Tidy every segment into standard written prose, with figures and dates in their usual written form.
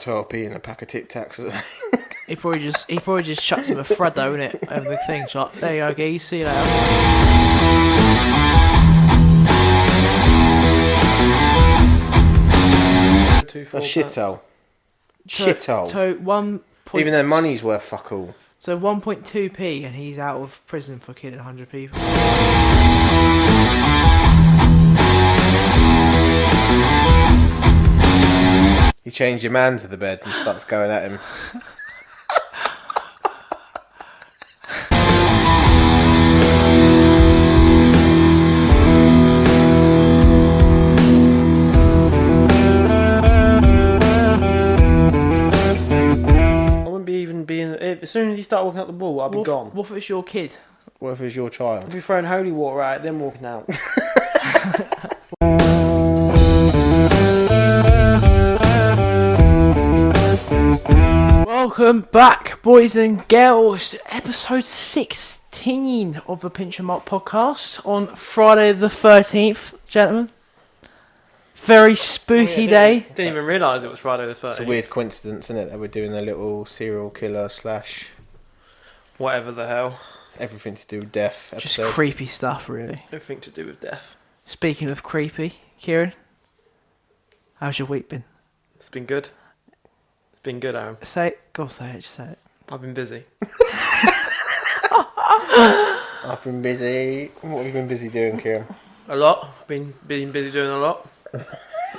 12p and a pack of Tic Tacs. He probably just chucks him a Freddo in it over the thing. So like, there you go, geez, see you later. A shithole. Shithole. So 1. Even their money's worth fuck all. So 1.2p, and he's out of prison for killing 100 people. You change your man to the bed and starts going at him. As soon as you start walking up the wall, I'll be gone. What if it's your kid? What if it's your child? I'll be throwing holy water at it, then walking out. Welcome back, boys and girls. Episode 16 of the Pinch and Mark podcast on Friday the 13th, gentlemen. Very spooky day. Didn't even realise it was Friday the 13th. It's a weird coincidence, isn't it, that we're doing a little serial killer / whatever the hell. everything to do with death episode. Just creepy stuff, really. Everything to do with death. Speaking of creepy, Kieran, how's your week been? It's been good. It's been good, Aaron. Say it. Go on, say it. Just say it. I've been busy. I've been busy. What have you been busy doing, Kieran? A lot. Been busy doing a lot.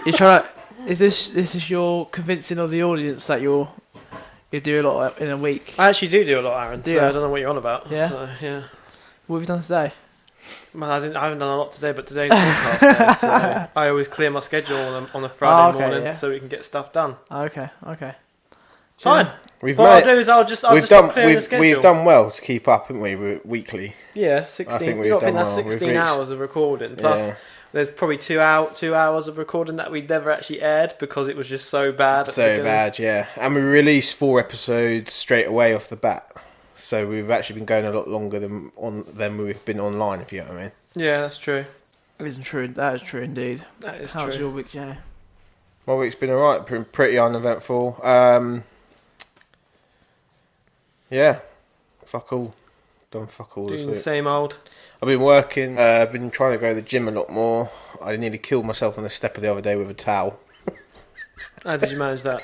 You're trying to... Is this your convincing of the audience that you do a lot in a week? I actually do a lot, Aaron. Do So you? I don't know what you're on about. Yeah? So, yeah. What have you done today? Well, I haven't done a lot today, but today's podcast day, so I always clear my schedule on a Friday morning so we can get stuff done. Okay. Fine. We've what I'll do is I'll just stop clearing the schedule. We've done well to keep up, haven't we? Weekly. Yeah, 16. I think We've got to think done that's well. 16 hours of recording. Plus, there's probably 2 hours of recording that we never actually aired because it was just so bad. So bad, yeah. And we released 4 episodes straight away off the bat. So we've actually been going a lot longer than we've been online, if you know what I mean. Yeah, that's true. That is true. That is true indeed. That is How's true. your week, Jay? My week's been alright, pretty uneventful. Yeah, fuck all. Done fuck all this Doing week. the same old. I've been working, I've been trying to go to the gym a lot more. I nearly killed myself on the stepper the other day with a towel. How did you manage that?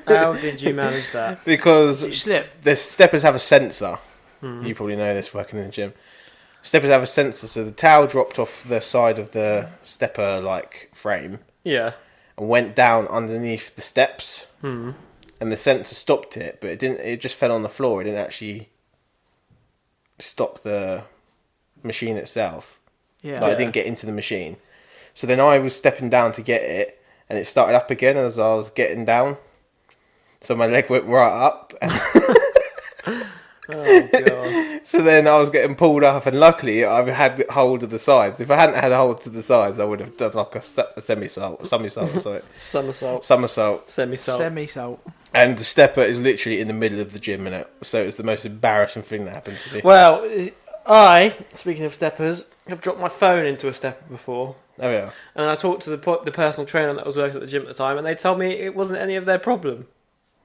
How did you manage that? Because Did you slip? the steppers have a sensor. You probably know this working in the gym. Steppers have a sensor, so the towel dropped off the side of the stepper like frame Yeah. and went down underneath the steps. And the sensor stopped it, but it didn't. It just fell on the floor. It didn't actually stop the machine itself. Yeah. Like, it didn't get into the machine. So then I was stepping down to get it, and it started up again as I was getting down. So my leg went right up. Oh, God. So then I was getting pulled up, and luckily I had hold of the sides. If I hadn't had a hold to the sides, I would have done like a somersault or something. Somersault. Semi-salt. Semi-salt. And the stepper is literally in the middle of the gym, innit? So it's the most embarrassing thing that happened to me. Well, speaking of steppers, have dropped my phone into a stepper before. Oh yeah. And I talked to the personal trainer that was working at the gym at the time, and they told me it wasn't any of their problem.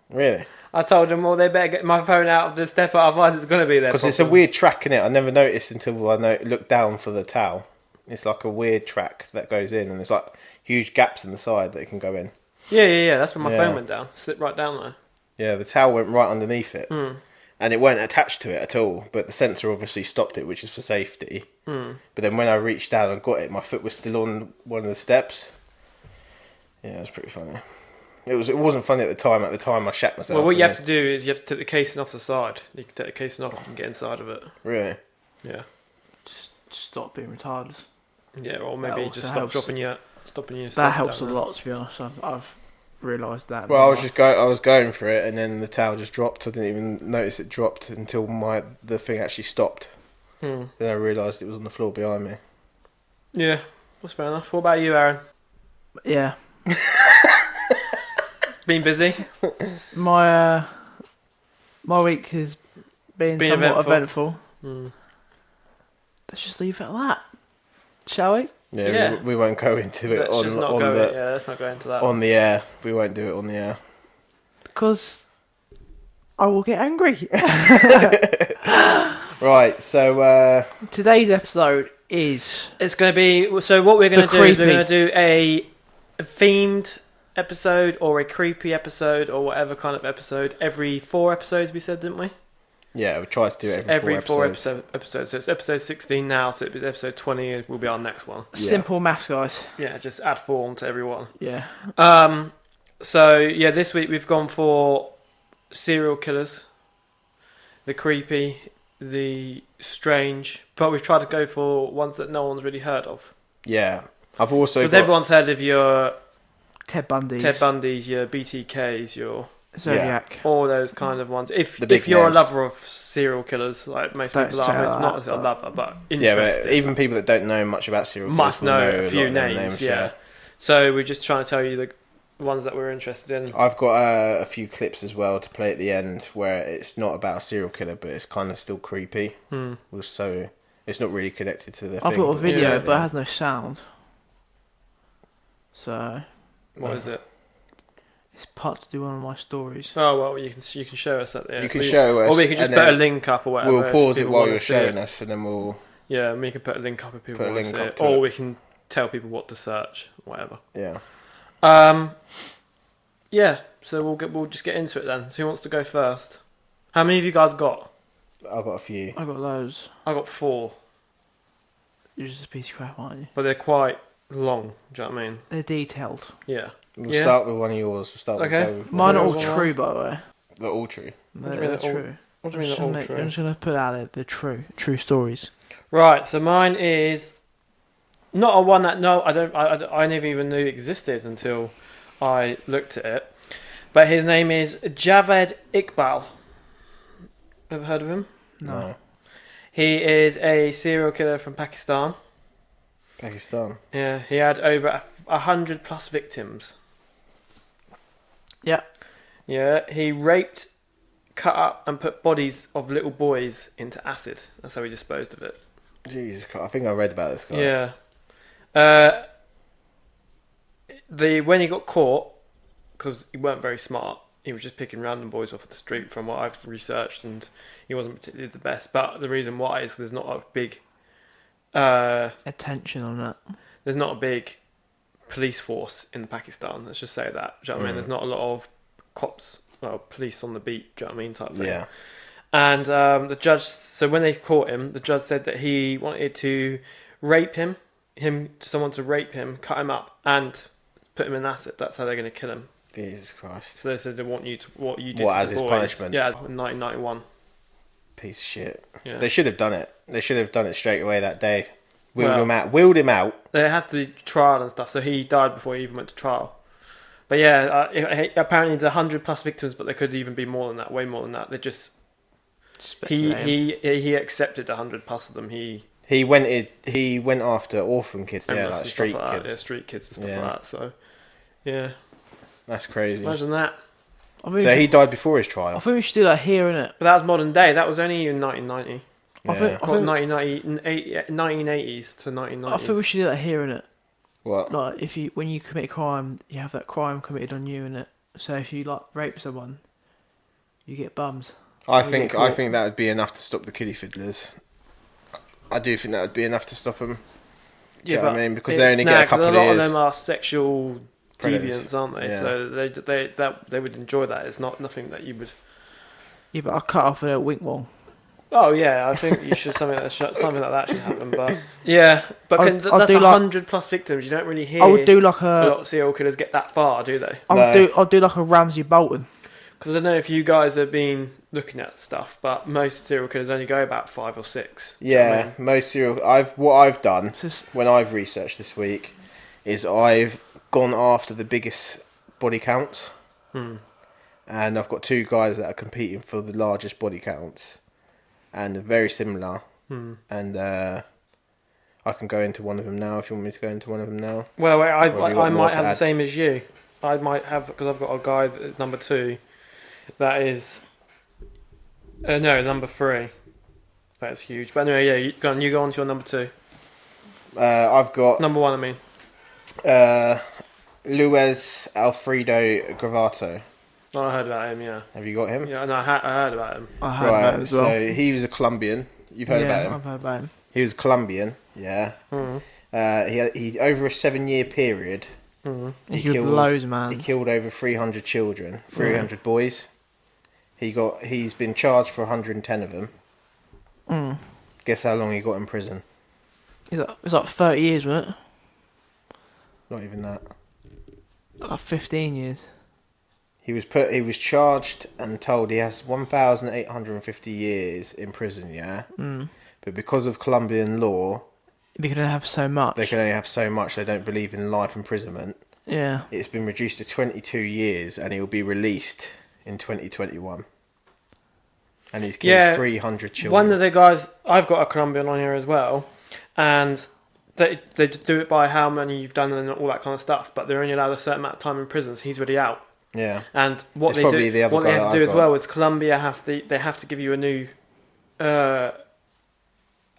Really? I told them, well, they better get my phone out of the stepper, otherwise it's going to be their problem. Because it's a weird track in it. I never noticed until I looked down for the towel. It's like a weird track that goes in, and there's like huge gaps in the side that it can go in. Yeah. That's where my phone went down. Slipped right down there. Yeah, the towel went right underneath it. And it weren't attached to it at all, but the sensor obviously stopped it, which is for safety. But then when I reached down and got it, my foot was still on one of the steps. Yeah, it was pretty funny. It wasn't funny at the time. At the time, I shat myself. Well, what you have to do is you have to take the casing off the side. You can take the casing off and get inside of it. Really? Yeah. Just stop being retarded. Yeah, or maybe just stop stopping your stuff. That helps a lot, to be honest. I've realised that. Well, I was going for it, and then the towel just dropped. I didn't even notice it dropped until the thing actually stopped. Then I realised it was on the floor behind me. Yeah, that's fair enough. What about you, Aaron? Yeah. Been busy? My week has been somewhat eventful. Let's just leave it at that. Shall we? Yeah. We won't go into it let's not go into that. On the air. We won't do it on the air. Because I will get angry. Right, so... today's episode is... It's going to be... So what we're going to do is we're going to do a themed episode or a creepy episode or whatever kind of episode every 4 episodes, we said, didn't we? Yeah, we try to do it every 4 episodes. So it's episode 16 now, so it'll be episode 20 will be our next one. Simple maths, guys. Yeah, just add 4 on to every one. Yeah. So, yeah, this week we've gone for serial killers, the creepy, the strange, but we've tried to go for ones that no one's really heard of. Yeah. I've also Because everyone's heard of your Ted Bundy's, your BTKs, your Zodiac, all those kind of ones. If you're names. a lover of serial killers, like most people are, it's not a lover, but interested. Yeah, but even people that don't know much about serial killers must know a few lot names. Yeah. So we're just trying to tell you the ones that we're interested in. I've got a few clips as well to play at the end where it's not about a serial killer, but it's kind of still creepy. So it's not really connected to the. I've got a video, but it has no sound. So. What is it? It's part to do one of my stories. Oh well, you can show us at the end. You can show us, or we can just put a link up or whatever. We'll pause it while you're showing us, and then we'll. Yeah, and we can put a link up if people want to see it, or we can tell people what to search, whatever. Yeah. Yeah. So we'll just get into it then. So who wants to go first? How many of you guys got? I've got a few. I got loads. I got 4. You're just a piece of crap, aren't you? But they're quite long. Do you know what I mean? They're detailed. Yeah. We'll start with one of yours. We'll start with mine are all true, by the way. They're all true. They're true. What do you mean they're all true? I'm just going to put out there the true stories. Right, so mine is not a one that I never even knew existed until I looked at it. But his name is Javed Iqbal. Ever heard of him? No. He is a serial killer from Pakistan. Pakistan. Yeah, he had over 100 plus victims. Yeah. Yeah, he raped, cut up and put bodies of little boys into acid. That's how he disposed of it. Jesus Christ, I think I read about this guy. Yeah. When he got caught, because he weren't very smart, he was just picking random boys off the street from what I've researched, and he wasn't particularly the best. But the reason why is there's not a big... attention on that. There's not a big police force in Pakistan, let's just say that. Do you know what I mean? There's not a lot of cops, police on the beat, do you know what I mean, type thing. Yeah. And the judge, so when they caught him, the judge said that he wanted to rape someone to rape him, cut him up, and put him in acid. That's how they're going to kill him. Jesus Christ. So they said they want you to, what you did What, to as the his boys. punishment? Yeah, in 1991. Piece of shit. Yeah. They should have done it. They should have done it straight away that day. Wheeled him out. There had to be trial and stuff, so he died before he even went to trial. But yeah, apparently there's 100 plus victims, but there could even be more than that, way more than that. They just... He accepted 100 plus of them. He went after orphan kids, like street kids. Yeah, street kids and stuff like that. So, yeah. That's crazy. Imagine that. So he died before his trial. I think we should do that here, innit? But that was modern day. That was only in 1990. I think 1980s to 1990s. I think we should do that here, innit? What? Like, when you commit a crime, you have that crime committed on you, innit? So if you rape someone, you get bums. I think that would be enough to stop the kiddie fiddlers. I do think that would be enough to stop them. Yeah, but I mean, because they only get a couple of years. A lot of them are sexual predators. Deviants, aren't they? Yeah. So they would enjoy that. It's nothing that you would. Yeah, but I'll cut off a wink wall. Oh yeah, I think you should something like that should happen. But yeah, but that's do 100 plus victims. You don't really hear. I would do like a lot of serial killers get that far, do they? I'll do like a Ramsay Bolton. Because I don't know if you guys have been looking at stuff, but most serial killers only go about 5 or 6. Yeah, most serial. What I've done when I've researched this week is I've gone after the biggest body counts, and I've got 2 guys that are competing for the largest body counts, and they're very similar. And I can go into one of them now if you want me to go into one of them now. Well, I might have the same as you. I might have, because I've got a guy that's number 2. That is... no, number 3. That's huge. But anyway, yeah, you go on to your number 2. I've got Number one, I mean. Luis Alfredo Gravato. Oh, I heard about him, yeah. Have you got him? Yeah, no, I heard about him. I heard about him as well. So he was a Colombian. You've heard about him? I've heard about him. He was Colombian, yeah. He over a 7-year period. He killed loads, man. He killed over 300 children, 300 boys. He's been charged for 110 of them. Guess how long he got in prison? It was like 30 years, wasn't it? Not even that. Like 15 years. He was charged and told he has 1,850 years in prison, yeah? But because of Colombian law, They can only have so much. they can only have so much. They don't believe in life imprisonment. Yeah. It's been reduced to 22 years and he will be released in 2021. And he's killed 300 children. One of the guys, I've got a Colombian on here as well, and they do it by how many you've done and all that kind of stuff, but they're only allowed a certain amount of time in prison, so he's already out. Yeah. And what It's they the other what they guy have that to do I've as got. well is Colombia they have to give you a new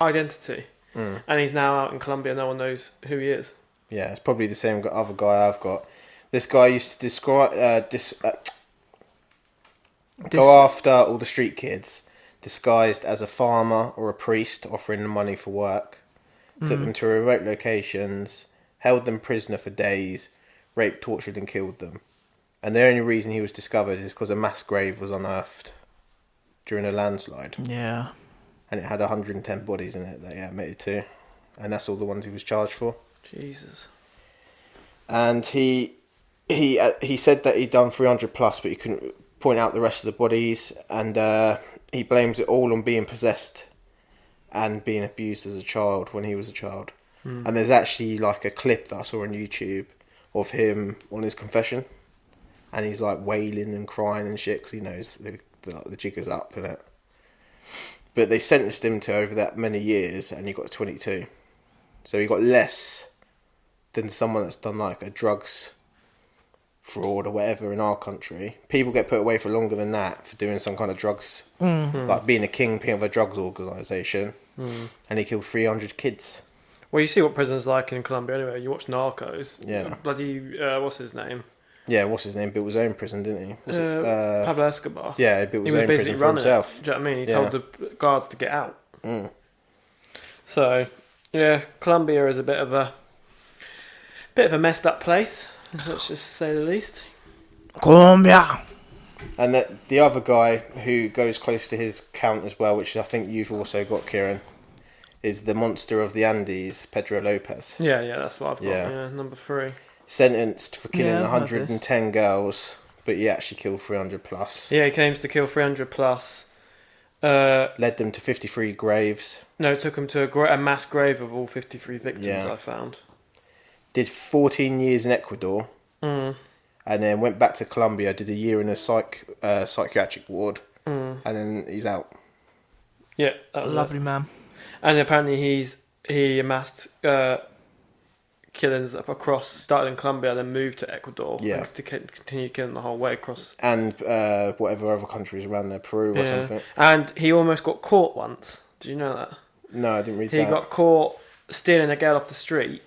identity, and he's now out in Colombia. No one knows who he is. Yeah, it's probably the same other guy I've got. This guy used to go after all the street kids, disguised as a farmer or a priest, offering them money for work. Took them to remote locations, held them prisoner for days, raped, tortured and killed them. And the only reason he was discovered is because a mass grave was unearthed during a landslide. Yeah. And it had 110 bodies in it that he admitted to. And that's all the ones he was charged for. Jesus. And he said that he'd done 300 plus, but he couldn't point out the rest of the bodies. And he blames it all on being possessed and being abused as a child when he was a child. And there's actually like a clip that I saw on YouTube of him on his confession. And he's like wailing and crying and shit because he knows the jigger's up in it. But they sentenced him to over that many years and he got 22. So he got less than someone that's done like a drugs fraud or whatever in our country. People get put away for longer than that for doing some kind of drugs, like being a kingpin of a drugs organisation. And he killed 300 kids. Well, you see what prison's like in Colombia anyway. You watch Narcos. Yeah. Bloody, what's his name? Yeah, what's his name? Built his own prison, didn't he? Was it, Pablo Escobar. yeah, he built He his was own basically prison for running himself. it. Do you know what I mean? He Yeah. told the guards to get out. So, yeah, Colombia is a bit of a messed up place. Let's just say the least. Colombia. And the other guy who goes close to his count as well, which I think you've also got, Kieran, is the monster of the Andes, Pedro Lopez. Yeah, that's what I've got. Yeah. Yeah, number 3. Sentenced for killing Yeah, I've heard 110 girls, but he actually killed 300 plus. Yeah, he claims to kill 300 plus. Led them to 53 graves. No, it took him to a mass grave of all 53 victims, Yeah. I found. Did 14 years in Ecuador. And then went back to Colombia, did a year in a psychiatric ward. And then he's out. Yeah, that was Lovely it. man. And apparently he amassed killings across, started in Colombia, then moved to Ecuador. Yeah. And to continue killing the whole way across. And whatever other countries around there, Peru or something. And he almost got caught once. Did you know that? No, I didn't read He that. got caught stealing a girl off the street,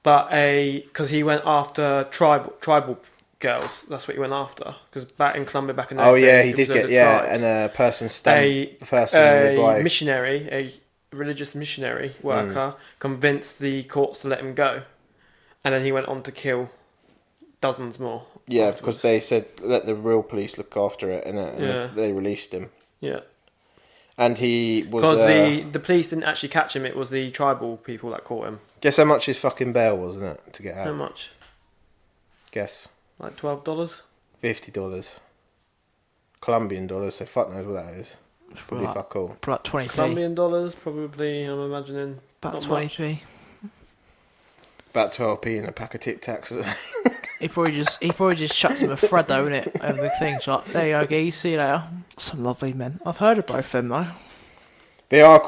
but because he went after tribal girls. That's what he went after. Because back in Colombia, back in those Oh yeah, days, he it did was get loads of tribes. and a person stabbed a missionary, a religious missionary worker, convinced the courts to let him go, and then he went on to kill dozens more. Yeah, afterwards. because they said let the real police look after it, and they released him. Yeah, And he was because the police didn't actually catch him; it was the tribal people that caught him. guess how much his fucking bail was, isn't it, to get out? How much? Guess Like $12. $50. Colombian dollars, so fuck knows what that is. Probably Right. fuck all. About 20p. Colombian dollars, probably. I'm imagining About not 20p. About 12p in a pack of Tic Tacs. He probably just chucks him a thread though, innit? Over the thing. So like, there you go, geez, see you later. Some lovely men. I've heard of both of them though. They are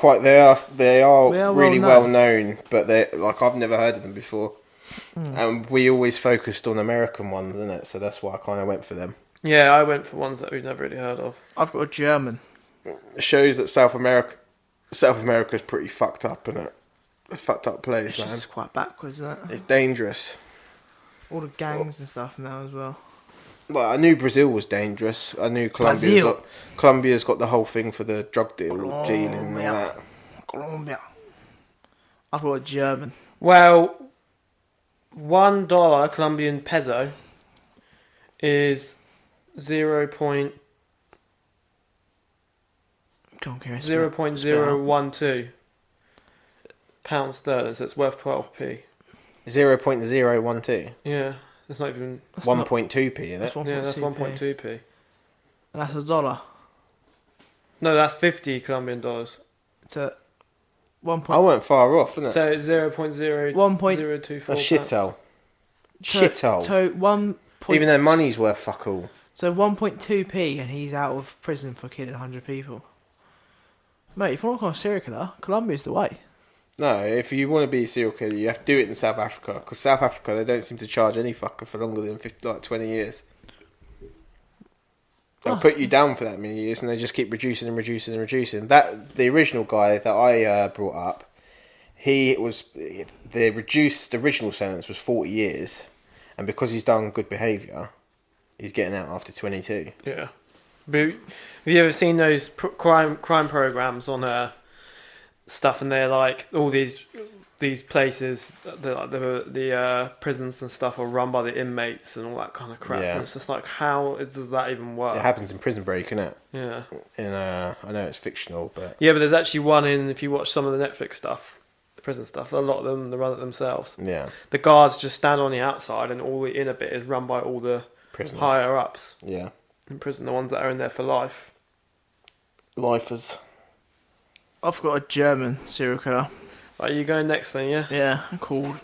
really well well known, but they like I've never heard of them before. And we always focused on American ones, isn't it? So that's why I kind of went for them. Yeah, I went for ones that we've never really heard of. I've got a German. It shows that South America's pretty fucked up, isn't it? a fucked up place, It's man. just quite backwards, isn't it? It's dangerous. All the gangs and stuff now as well. Well, I knew Brazil was dangerous. I knew Colombia's got the whole thing for the drug dealing and all that. Colombia. I've got a German. Well, $1 Colombian peso is 0.012 pounds sterling, so it's worth 12p. 0.012. Yeah, it's not even 1.2p, isn't it? Yeah, that's 1.2p. And that's a dollar. No, that's 50 Colombian dollars. It's a 1. I weren't far off, isn't it? So it's 0.024. 1.024. A shithole. Shithole. So 1. Even though money's worth fuck all. So 1.2p, and he's out of prison for killing 100 people. Mate, if you want to become a serial killer, Colombia's the way. No, if you want to be a serial killer, you have to do it in South Africa. Because South Africa, they don't seem to charge any fucker for longer than 20 years. They'll put you down for that many years, and they just keep reducing and reducing and reducing. The original guy that I brought up, the original sentence was 40 years, and because he's done good behaviour, he's getting out after 22. Yeah. But have you ever seen those crime programs on stuff, and they're like all these places, the prisons and stuff are run by the inmates and all that kind of crap. Yeah. And it's just like, how does that even work? It happens in Prison Break, innit? Yeah. I know it's fictional, but Yeah, but there's actually one if you watch some of the Netflix stuff, the prison stuff, a lot of them, they run it themselves. yeah, The guards just stand on the outside, and all the inner bit is run by all the prisoners. higher ups Yeah, in prison, the ones that are in there for life. lifers. I've got a German serial killer. Right, you going next then, yeah? Yeah, called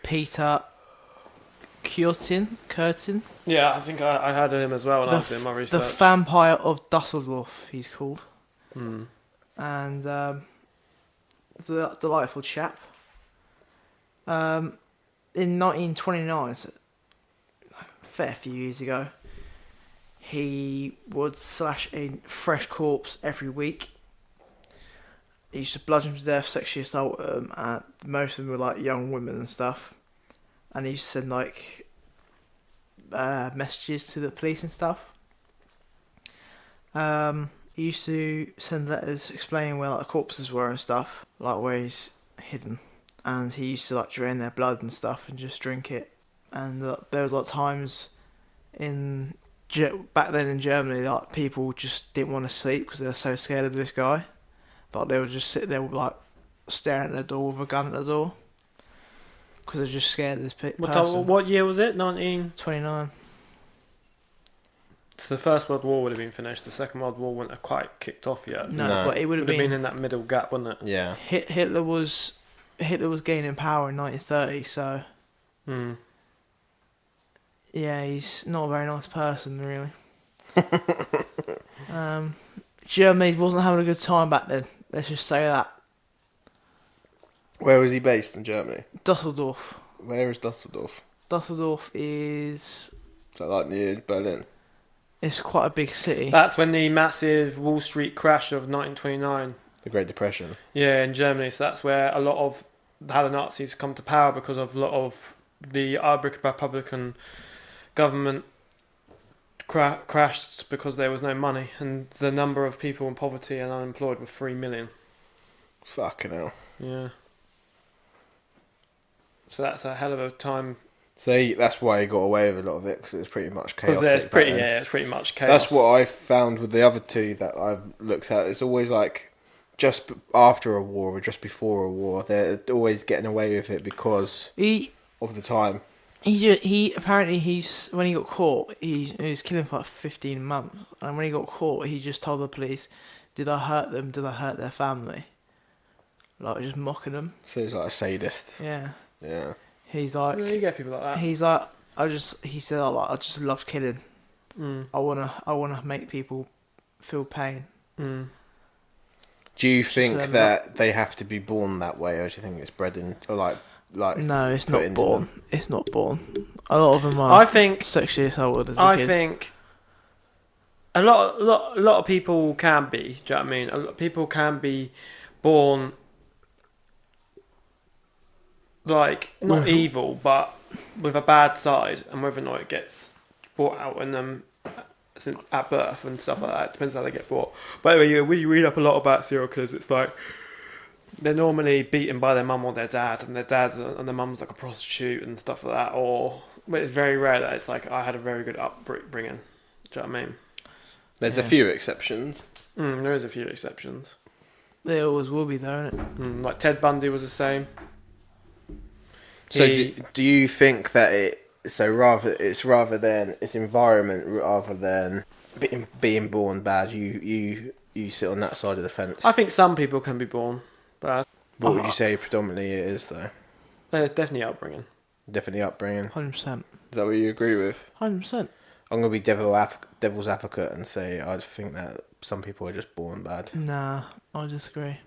Peter Curtin. Yeah, I think I had him as well when I was doing my The research. Vampire of Dusseldorf, he's called. Hmm. And the delightful chap. In 1929, so a fair few years ago, he would slash a fresh corpse every week. He used to bludgeon them to death, sexually assault them, and most of them were like young women and stuff. And he used to send like messages to the police and stuff. He used to send letters explaining where like the corpses were and stuff, like where he's hidden. And he used to like drain their blood and stuff and just drink it. And there was like times back then in Germany, like people just didn't want to sleep because they were so scared of this guy. But they would just sit there like staring at the door with a gun at the door because they're just scared of this person. What year was it? 29. So the First World War would have been finished. The Second World War wouldn't have quite kicked off yet. No, No. but it would Would have have been been in that middle gap, wouldn't it? Yeah, Hitler was gaining power in 1930, so Hmm. yeah, he's not a very nice person, really. Germany wasn't having a good time back then. Let's just say that. where was he based in Germany? Dusseldorf. Where is Dusseldorf? Dusseldorf is Is that like near Berlin? it's quite a big city. That's when the massive Wall Street crash of 1929. The Great Depression. Yeah, in Germany. So that's where a lot of how the Nazis come to power, because of a lot of the Republican government crashed because there was no money, and the number of people in poverty and unemployed were 3 million. Fucking hell. Yeah. So that's a hell of a time. So that's why he got away with a lot of it, because it was pretty much chaotic. Because it's pretty, back then. it's pretty much chaos. That's what I found with the other two that I've looked at. It's always like just after a war or just before a war. They're always getting away with it because of the time. He apparently when he got caught, he was killing for like 15 months, and when he got caught, he just told the police, "Did I hurt them? Did I hurt their family?" Like just mocking them. So he's like a sadist. Yeah. Yeah. He's like, Yeah, you get people like that. he said, I just love killing. Mm. I wanna make people feel pain. Mm. Do you think So, that they have to be born that way, or do you think it's bred in, or like? No, it's put not into born. them? It's not born. A lot of them are. I think Sexually assaulted as a kid. think a lot of people can be. Do you know what I mean? A lot of people can be born like not evil, but with a bad side, and whether or not it gets brought out in them since at birth and stuff like that. It depends how they get brought. But anyway, when you read up a lot about serial killers, it's like they're normally beaten by their mum or their dad, and their mum's like a prostitute and stuff like that. But it's very rare that it's like I had a very good upbringing. Do you know what I mean? There's a few exceptions. There is a few exceptions. There always will be, though, isn't it? Like Ted Bundy was the same. So do you think that it's rather than its environment rather than being born bad? You sit on that side of the fence. I think some people can be born bad. What would you say predominantly it is though? It's definitely upbringing. Definitely upbringing. 100%. Is that what you agree with? 100%. I'm gonna be devil's advocate and say I think that some people are just born bad. Nah, I disagree.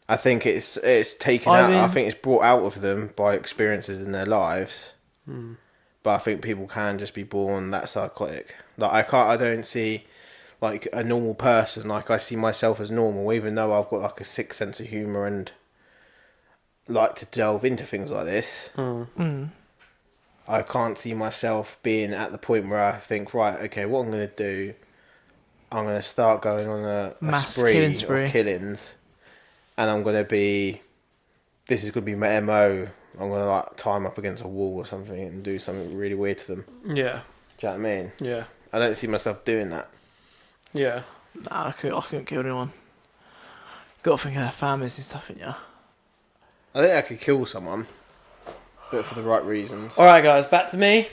I think it's taken out. I think it's brought out of them by experiences in their lives. But I think people can just be born that psychotic. Like I don't see like a normal person. Like I see myself as normal, even though I've got like a sick sense of humour and like to delve into things like this. I can't see myself being at the point where I think, right, okay, what I'm going to do, I'm going to start going on a spree of killings, and I'm going to be, this is going to be my MO. I'm going to like tie them up against a wall or something and do something really weird to them. Yeah. Do you know what I mean? Yeah. I don't see myself doing that. Yeah. Nah, I couldn't kill anyone. Got to think of their families and stuff, ain't ya? I think I could kill someone, but for the right reasons. Alright guys, back to me.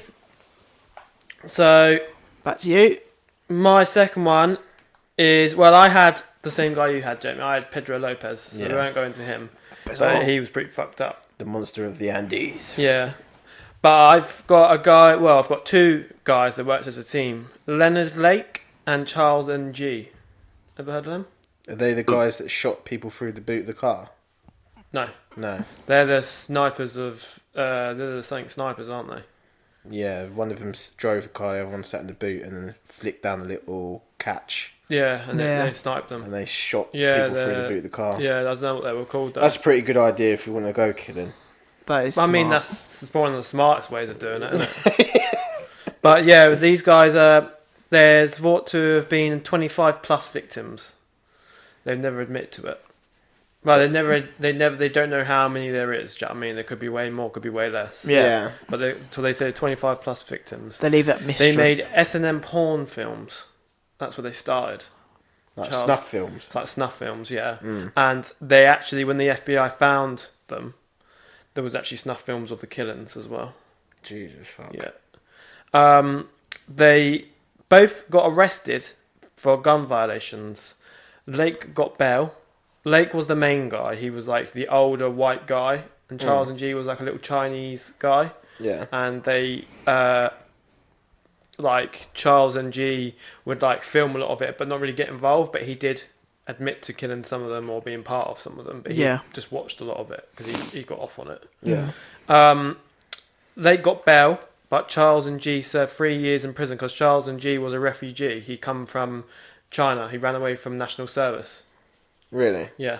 So, Back to you. my second one is, well, I had the same guy you had, Jamie. I had Pedro Lopez, so we won't go into him. But he was pretty fucked up. The monster of the Andes. Yeah. But I've got I've got two guys that worked as a team. Leonard Lake and Charles Ng. Ever heard of them? Are they the guys that shot people through the boot of the car? No. No. They're the snipers of... they're the something snipers, aren't they? Yeah, one of them drove the car, the other one sat in the boot and then flicked down the little catch. Yeah, and they sniped them. And they shot people through the boot of the car. Yeah, I don't know what they were called though. That's a pretty good idea if you want to go killing. That is I mean, smart. that's one of the smartest ways of doing it, isn't it? But yeah, these guys, there's thought to have been 25 plus victims. They've never admitted to it. Well, they don't know how many there is. Do you know what I mean? There could be way more, could be way less. Yeah. But so they say 25 plus victims. They leave that mystery. They made S&M porn films. That's where they started. Like snuff films. Like snuff films, yeah. And they actually, when the FBI found them, there was actually snuff films of the killings as well. Jesus fuck. Yeah. They both got arrested for gun violations. Lake got bail. Lake was the main guy. He was like the older white guy, and Charles Ng was like a little Chinese guy. Yeah. And they, like Charles Ng would like film a lot of it, but not really get involved. But he did admit to killing some of them or being part of some of them. But he just watched a lot of it because he got off on it. Yeah. They got bail, but Charles Ng served 3 years in prison because Charles Ng was a refugee. He come from China. He ran away from national service. Really? Yeah.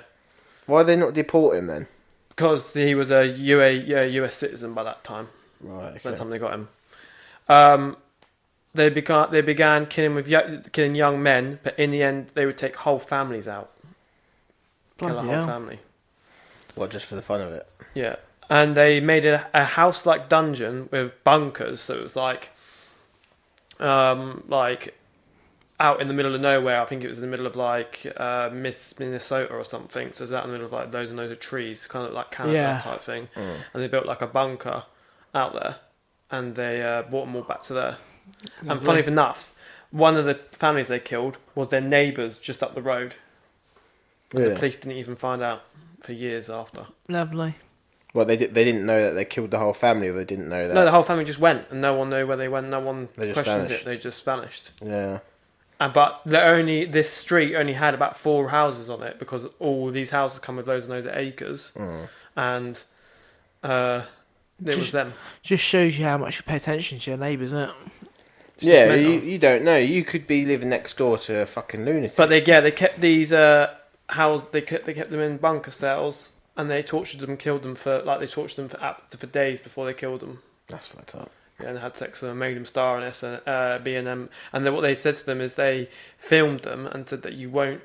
Why did they not deport him then? Because he was a US citizen by that time. Right. Okay. By the time they got him. They began killing young men, but in the end they would take whole families out. Kill a whole family. What, just for the fun of it? Yeah. And they made a house-like dungeon with bunkers, so it was like out in the middle of nowhere. I think it was in the middle of like Minnesota or something. So it was out in the middle of like loads and loads of trees, kind of like Canada type thing. And they built like a bunker out there, and they brought them all back to there. And funny enough, one of the families they killed was their neighbours just up the road. Really? The police didn't even find out for years after. Lovely. Well, they didn't know that they killed the whole family, or they didn't know that? No, the whole family just went, and no one knew where they went. No one questioned vanished. it. They just vanished. Yeah. But this street only had about 4 houses on it because all these houses come with loads and loads of acres, and it was them. Just shows you how much you pay attention to your neighbours, isn't it? Yeah, you don't know. You could be living next door to a fucking lunatic. But they kept these houses. They kept them in bunker cells, and they tortured them, killed them for days before they killed them. That's fucked up. Yeah, and had sex with them, made them star in B&M. And then what they said to them is they filmed them and said that you won't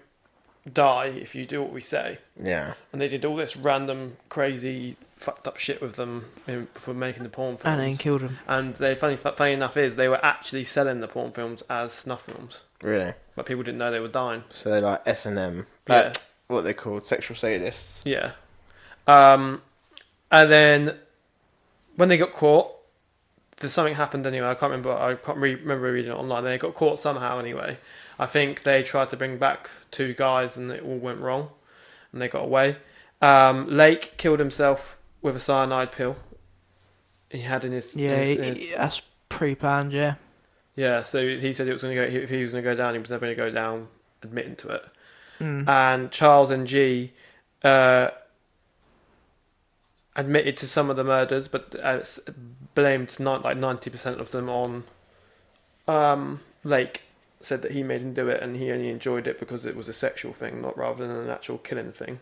die if you do what we say. Yeah. And they did all this random, crazy, fucked up shit with them for making the porn films. And then killed them. And funny enough is they were actually selling the porn films as snuff films. Really? But people didn't know they were dying. So they're like S&M. Yeah. What they're called, sexual sadists. Yeah. And then when they got caught, something happened anyway. I can't remember reading it online. They got caught somehow anyway. I think they tried to bring back 2 guys and it all went wrong, and they got away. Lake killed himself with a cyanide pill. He had in his that's pre-planned. Yeah. Yeah. So he said it was going to go. If he was going to go down, he was never going to go down, admitting to it. Mm. And Charles and G admitted to some of the murders, but blamed 90% of them on Lake. Said that he made him do it, and he only enjoyed it because it was a sexual thing, not rather than an actual killing thing.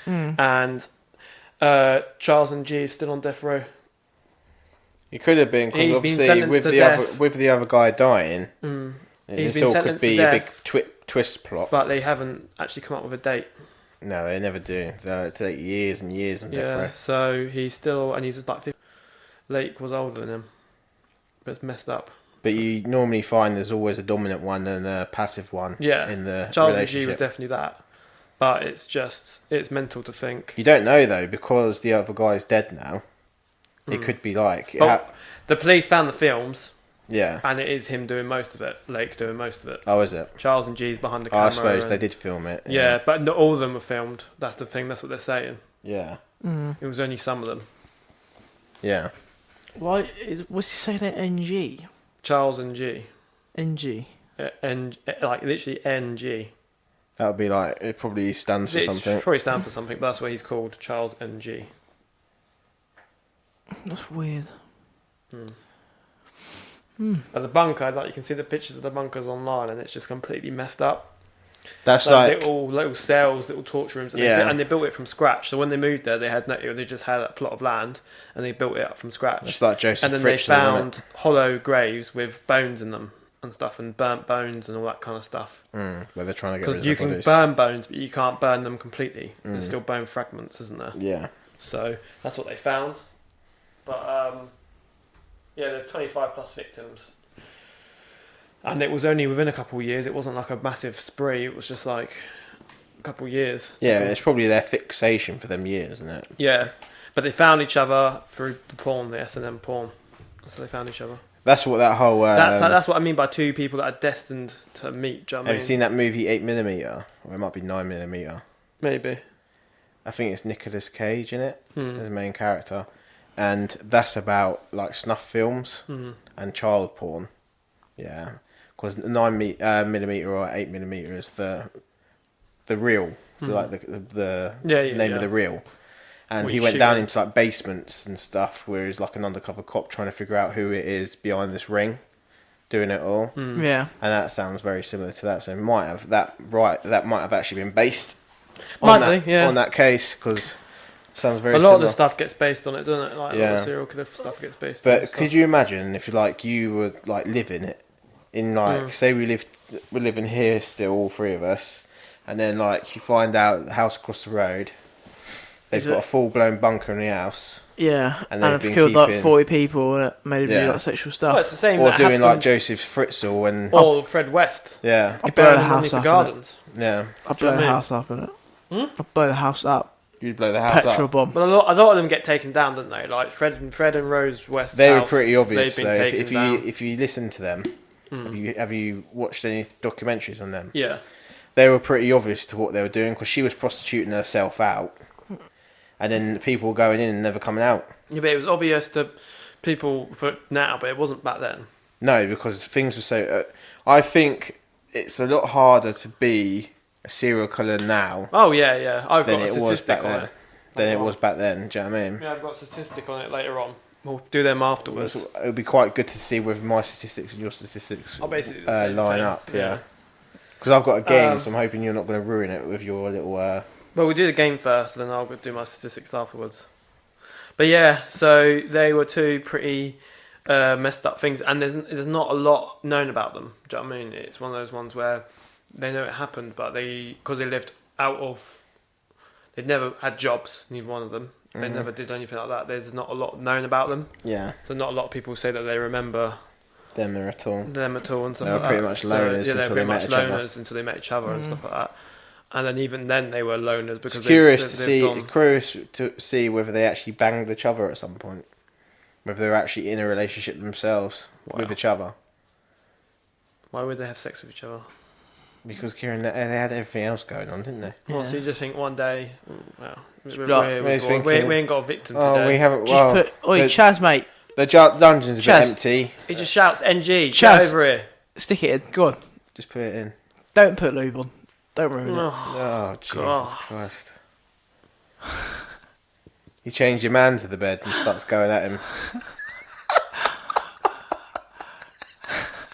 Mm. And Charles and G is still on death row. He could have been, because He'd been obviously sentenced with to the death. with the other guy dying, He's this been all could sentenced to be a big death. twist plot. But they haven't actually come up with a date. No, they never do. They take years and years on death row. So he's still, and he's like 50. Lake was older than him, but it's messed up. But you normally find there's always a dominant one and a passive one. Yeah, in the Charles and relationship. G was definitely that. But it's mental to think. You don't know though, because the other guy's dead now. It could be like the police found the films. Yeah. And it is him doing most of it. Lake doing most of it. Oh, is it? Charles and G's behind the camera. I suppose they did film it. Yeah, but not all of them were filmed. That's the thing. That's what they're saying. Yeah. Mm. It was only some of them. Yeah. Why? What's he saying at NG? Charles and G. NG. Like literally NG. That would be like, it probably stands for something. Probably stand for something, but that's what he's called, Charles NG. That's weird. But the bunker, like you can see the pictures of the bunkers online, and it's just completely messed up. That's like little cells, little torture rooms, and they built it from scratch. So when they moved there, they just had a plot of land, and they built it up from scratch. It's like Joseph and then Fritzl, they found hollow graves with bones in them and stuff, and burnt bones and all that kind of stuff. where they're trying to get rid of Because you the can bodies. burn bones, but you can't burn them completely. There's still bone fragments, isn't there? Yeah. So that's what they found. But there's 25 plus victims. And it was only within a couple of years. It wasn't like a massive spree. It was just like a couple of years. Yeah, it's probably their fixation for them years, isn't it? Yeah. But they found each other through the porn, the S&M porn. That's how they found each other. That's what that whole... That's what I mean by 2 people that are destined to meet. Do you know what I have mean? you seen that movie 8mm? Or it might be 9mm. Maybe. I think it's Nicolas Cage in it as the main character. And that's about like snuff films and child porn. Yeah. Because 9mm or 8mm is the real, like the name of the reel. And he went down into like basements and stuff where he's like an undercover cop trying to figure out who it is behind this ring, doing it all. Yeah. And that sounds very similar to that. So that might have actually been based on that case, because sounds very a lot similar. of the stuff gets based on it, doesn't it? Like a lot of serial killer stuff gets based on it. But could you imagine if you were like living it in like say we're living here still, all 3 of us, and then like you find out the house across the road, they've got a full blown bunker in the house. Yeah, and they've killed like 40 people and made them do like sexual stuff. Well, it's the same. Or doing like Joseph Fritzl and Fred West. Yeah, I'd blow the house up. Gardens. Yeah, I'd blow the house up in it. I'd blow the house up. You'd blow the house Petrol up. bomb. But a lot of them get taken down, don't they? Like Fred and Rose West. They were pretty obvious. They've been taken down. If you listen to them, have you watched any documentaries on them? Yeah. They were pretty obvious to what they were doing, because she was prostituting herself out, and then people were going in and never coming out. Yeah, but it was obvious to people for now, but it wasn't back then. No, because things were so. I think it's a lot harder to be a serial killer now. Oh yeah. I've got a statistic on it. Than it was back then. Do you know what I mean? Yeah, I've got a statistic on it later on. We'll do them afterwards. It would be quite good to see whether my statistics and your statistics basically the same line thing. up. Yeah. Because I've got a game, so I'm hoping you're not going to ruin it with your little Well, we'll do the game first, and then I'll do my statistics afterwards. But yeah, so they were two pretty messed up things, and there's not a lot known about them. Do you know what I mean? It's one of those ones where they know it happened, but because they lived out of, they'd never had jobs, neither one of them. They never did anything like that. There's not a lot known about them. Yeah. So not a lot of people say that they remember them at all. And stuff they were like that. pretty much loners until they met each other. Until they met each other and stuff like that. And then even then they were loners because it's curious to see whether they actually banged each other at some point. Whether they were actually in a relationship themselves with each other. Why would they have sex with each other? Because Kieran, they had everything else going on, didn't they? Yeah. Well, so you just think one day, well, we ain't got a victim today. Oh, we haven't. Just Chaz, mate. The dungeon's a bit empty. He just shouts, "NG, Chaz, get over here." Stick it in. Go on. Just put it in. Don't put lube on. Don't ruin it. Oh, Jesus Christ. You change your man to the bed and starts going at him.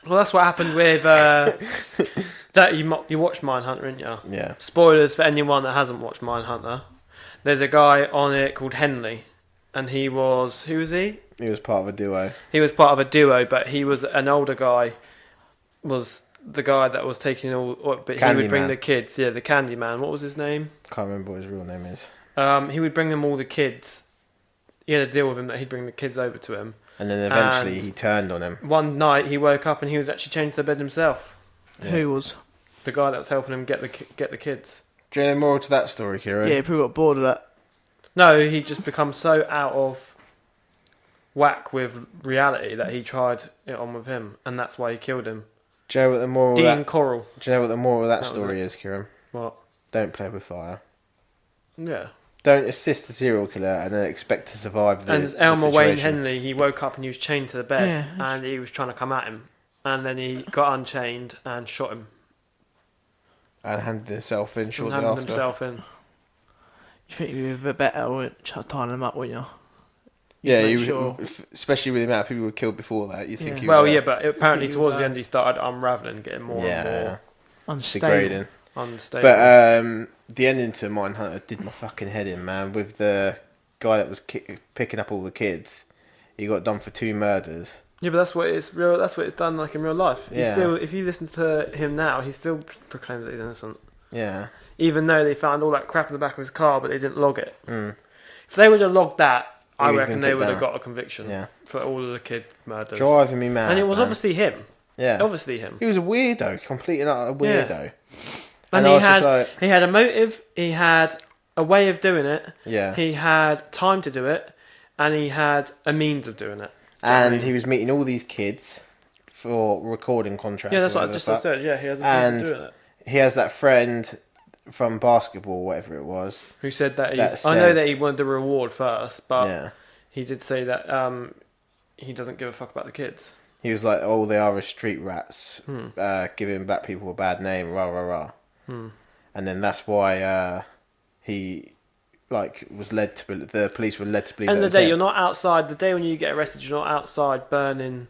Well, that's what happened with that you watched Mindhunter, didn't you? Yeah. Spoilers for anyone that hasn't watched Mindhunter. There's a guy on it called Henley, and who was he? He was part of a duo. He was part of a duo, but he was an older guy. Was the guy that was taking but he would bring the kids. Yeah, the Candy Man. What was his name? Can't remember what his real name is. He would bring them all the kids. He had a deal with him that he'd bring the kids over to him. And then eventually he turned on him. One night he woke up and he was actually chained to the bed himself. Yeah. Who was? The guy that was helping him get the kids. Do you know more to that story, Kieran? Yeah, he probably got bored of that. No, he just become so out of whack with reality that he tried it on with him, and that's why he killed him. Do you know what the moral Dean Coral. Do you know what the moral of that story is, Kieran? What? Don't play with fire. Yeah. Don't assist a serial killer and then expect to survive the And Elmer situation. Wayne Henley, he woke up and he was chained to the bed, Yeah. and he was trying to come at him, and then he got unchained and shot him. And handed himself in shortly and handed after. himself in. You think you'd be a bit better with tying them up, wouldn't you? Yeah, Make you sure. especially with the amount of people who were killed before that, you think Yeah. you Well, were yeah, but apparently you towards were- the end he started unravelling, getting more and more Unstable. degrading. unstable. But the ending to Mindhunter did my fucking head in, man. With the guy that was picking up all the kids, he got done for 2 murders. Yeah, but that's what it's done like in real life. He Yeah. still, if you listen to him now, he still proclaims that he's innocent. Yeah. Even though they found all that crap in the back of his car, but they didn't log it. Mm. If they would have logged that, He I would've reckon been they put would have down. got a conviction Yeah. for all of the kid murders. Driving me mad. And it was man. obviously him. Yeah. Obviously him. He was a weirdo, complete and utter weirdo. And I he was just had like, he had a motive. He had a way of doing it. yeah. He had time to do it, and he had a means of doing it. And he was meeting all these kids for recording contracts. Yeah, that's or what I whatever just the fuck. said. Yeah, he has a And means of doing it. He has that friend from basketball, whatever it was. Who said that? that I know said- that he wanted the reward first, but Yeah. he did say that he doesn't give a fuck about the kids. He was like, "Oh, they are street rats, giving black people a bad name, rah rah rah." And then that's why he was led to. The police were led to believe. End that of the it day, was you're him. not outside. The day when you get arrested, you're not outside burning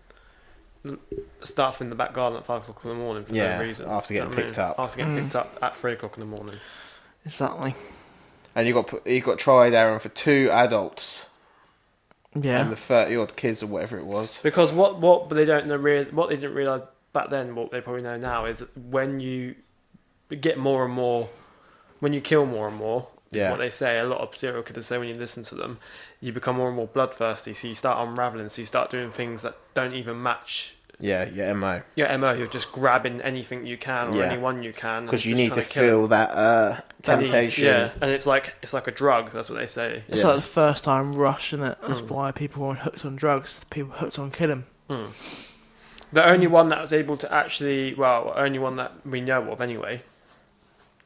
stuff in the back garden at 5 o'clock in the morning for no reason. after getting You know what I picked mean? up. After getting picked up at 3 o'clock in the morning. Exactly. And he got tried, Aaron, for 2 adults Yeah. and the 30-odd kids or whatever it was. Because what they don't know, what they didn't realise back then, what they probably know now, is that when you get more and more, when you kill more and more, is Yeah. what they say. A lot of serial killers say when you listen to them, you become more and more bloodthirsty. So you start unraveling. So you start doing things that don't even match Yeah, your MO. your MO. You're just grabbing anything you can or Yeah. anyone you can. Because and you just need to trying kill them. feel that temptation. Yeah, and it's like a drug. That's what they say. It's like the first time rush, isn't it? That's why people are hooked on drugs. People hooked on killing. The only one that was able to actually, only one that we know of anyway.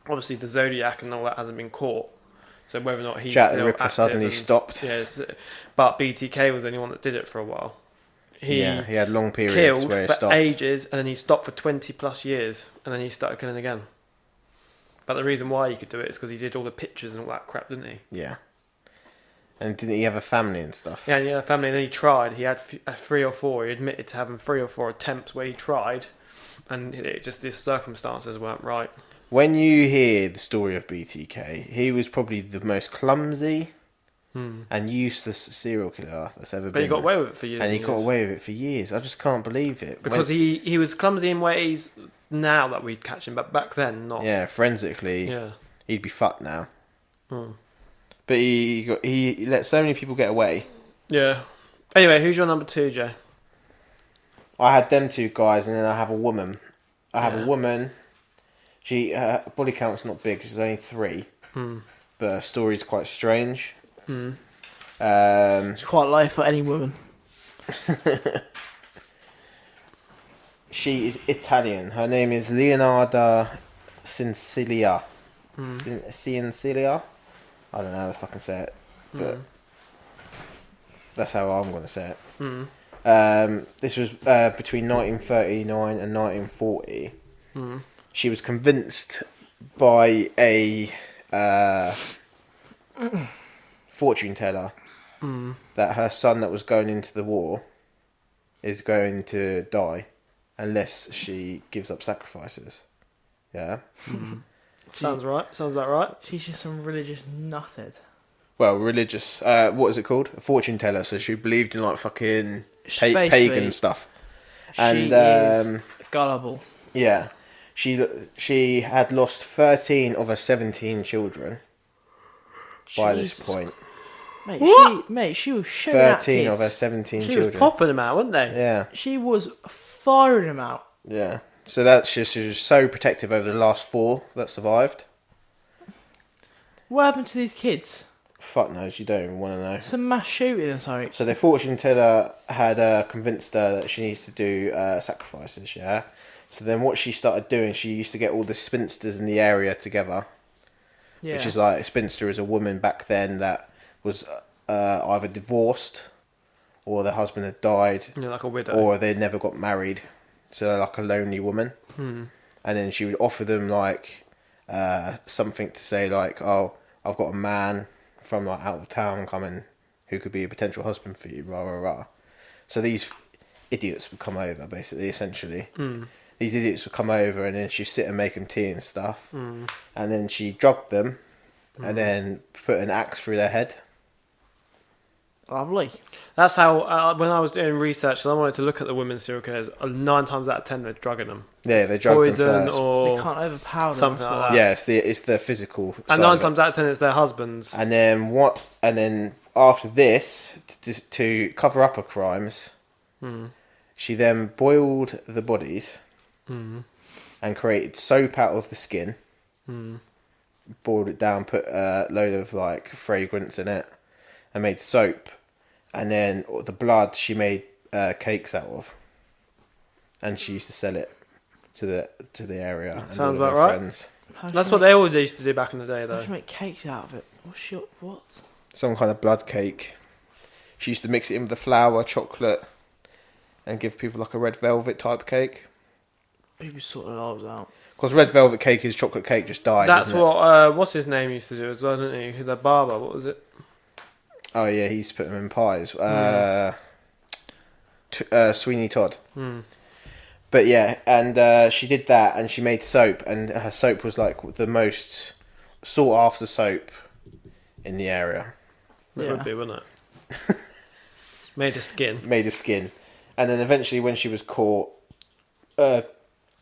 Obviously, the Zodiac and all that hasn't been caught. So whether or not he's Jack the still Ripper active suddenly and- stopped. Yeah, but BTK was the only one that did it for a while. He He had long periods killed where he for stopped. ages, and then he stopped for 20 plus years, and then he started killing again. But the reason why he could do it is because he did all the pictures and all that crap, didn't he? Yeah. And didn't he have a family and stuff? Yeah, and he had a family, and then he tried. He had 3 or 4. He admitted to having 3 or 4 attempts where he tried, and it just the circumstances weren't right. when you hear the story of BTK, he was probably the most clumsy and useless serial killer that's ever been. But he got away with it for years. And he got away with it for years. I just can't believe it. Because he was clumsy in ways now that we'd catch him, but back then, not. Yeah, forensically, he'd be fucked now. But he let so many people get away. Yeah. Anyway, who's your number 2, Joe? I had them 2 guys, and then I have a woman. I have a woman. Her body count's not big. She's only 3. But her story's quite strange. It's quite low for any woman. She is Italian. Her name is Leonarda Ciancilia. Ciancilia? I don't know how to fucking say it. But that's how I'm going to say it. This was between 1939 and 1940. She was convinced by a fortune teller that her son that was going into the war is going to die unless she gives up sacrifices. Yeah. Sounds right. Sounds about right. She's just some religious nuthead. Well, religious. What is it called? A fortune teller. So she believed in like fucking Basically, pagan stuff. And she is gullible. Yeah, she had lost 13 of her 17 children by this point. Mate, she was shooting at 13 kids. of her 17 She children. was popping them out, wasn't they? Yeah, She was firing them out. yeah. So that's just, she was so protective over the last 4 that survived. What happened to these kids? Fuck knows, you don't even want to know. Some mass shooting or something. So the fortune teller had convinced her that she needs to do sacrifices, yeah? So then what she started doing, she used to get all the spinsters in the area together. Yeah. Which is like, a spinster is a woman back then that was either divorced or their husband had died. Yeah, like a widow. Or they never got married. So they're like a lonely woman. And then she would offer them like something to say like, oh, I've got a man from like out of town coming who could be a potential husband for you, rah, rah, rah. So these idiots would come over, basically, essentially. These idiots would come over and then she'd sit and make them tea and stuff. And then she drugged them and then put an axe through their head. Lovely. That's how, when I was doing research and I wanted to look at the women's serial killers, 9 times out of 10 they're drugging them. Yeah, they drugged Poison them first. or They can't overpower them. something like that. Yeah, it's the physical And side 9 of it. times out of 10 it's their husbands. And then after this, to cover up her crimes, she then boiled the bodies and created soap out of the skin. Boiled it down, put a load of like fragrance in it, and made soap. And then the blood she made cakes out of, and she used to sell it to the area. And Sounds all of about her right. friends. That's what they all used to do back in the day, How though. do you make cakes out of it? What? Some kind of blood cake. She used to mix it in with the flour, chocolate, and give people like a red velvet type cake. People sort their lives out. Because red velvet cake is chocolate cake just died. That's isn't it? what what's his name used to do as well, didn't he? The barber. What was it? Oh yeah, he used to put them in pies. Sweeney Todd. But yeah, and she did that, and she made soap, and her soap was like the most sought after soap in the area. It would be, wouldn't it? Made of skin. Made of skin. And then eventually when she was caught,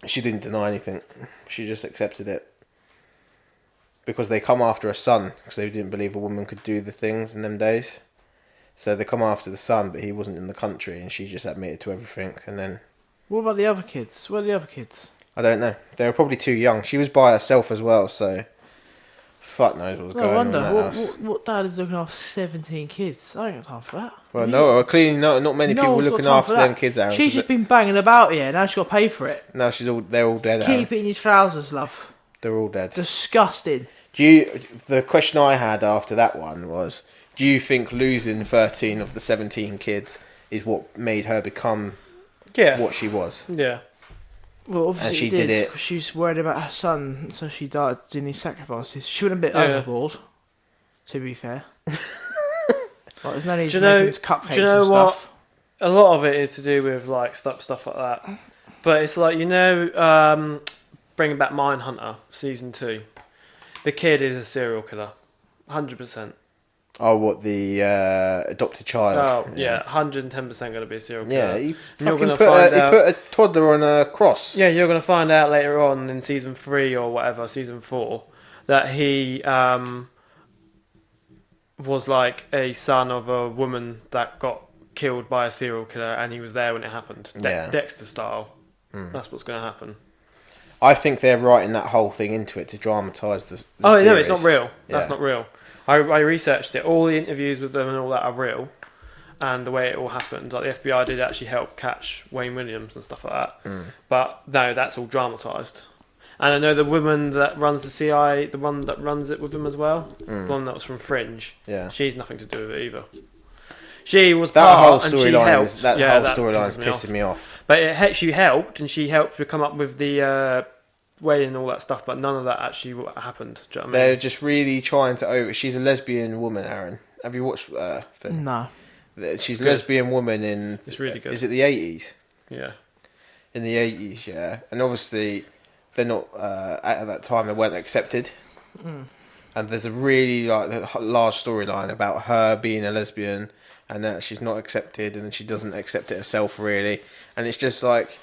she didn't deny anything. She just accepted it. Because they come after her son, because they didn't believe a woman could do the things in them days. So they come after the son, but he wasn't in the country, and she just admitted to everything. And then... What about the other kids? Where are the other kids? I don't know. They were probably too young. She was by herself as well, so... Fuck knows what was No going wonder. on in that house. What dad is looking after 17 kids? I don't got time for that. Well, no, clearly not many No people were one's got looking time after for that. them kids, Aaron. She's just been banging about here. Now she's got to pay for it. Now they're all dead, Aaron. Keep it in your trousers, love. They're all dead. Disgusting. The question I had after that one was, do you think losing 13 of the 17 kids is what made her become what she was? Yeah. Well, obviously And she it did it. She was worried about her son, so she died doing these sacrifices. She went a bit Yeah. overboard, to be fair. Like, there's no need Do you to know- make cupcakes do you know and what? stuff. A lot of it is to do with like stuff like that. But it's like, Bringing Back Mindhunter season 2. The kid is a serial killer, 100%. Oh, what, the adopted child? Oh yeah, 110% going to be a serial killer. Yeah, he You're fucking gonna put find he out- put a toddler on a cross. Yeah, you're going to find out later on in season 3 or whatever, season 4, that he was like a son of a woman that got killed by a serial killer, and he was there when it happened. Yeah. Dexter style. That's what's going to happen. I think they're writing that whole thing into it to dramatise the Oh no, series. it's not real. That's Yeah. not real. I researched it. All the interviews with them and all that are real, and the way it all happened. Like the FBI did actually help catch Wayne Williams and stuff like that. But no, that's all dramatised. And I know the woman that runs the CIA, the one that runs it with them as well, the one that was from Fringe. Yeah. She's nothing to do with it either. She was That part, whole and she storyline helped. is that Yeah, whole that storyline is pisses me off. pissing me off. But she helped, and she helped to come up with the way and all that stuff. But none of that actually happened. Do you know what I mean? They're just really trying to over. She's a lesbian woman, Aaron. Have you watched? Film? No. She's a good. lesbian woman in. It's really good. Is it the 80s? Yeah. In the 80s, yeah. And obviously, they're not at that time. They weren't accepted. And there's a really large storyline about her being a lesbian and that she's not accepted, and then she doesn't accept it herself really. And it's just like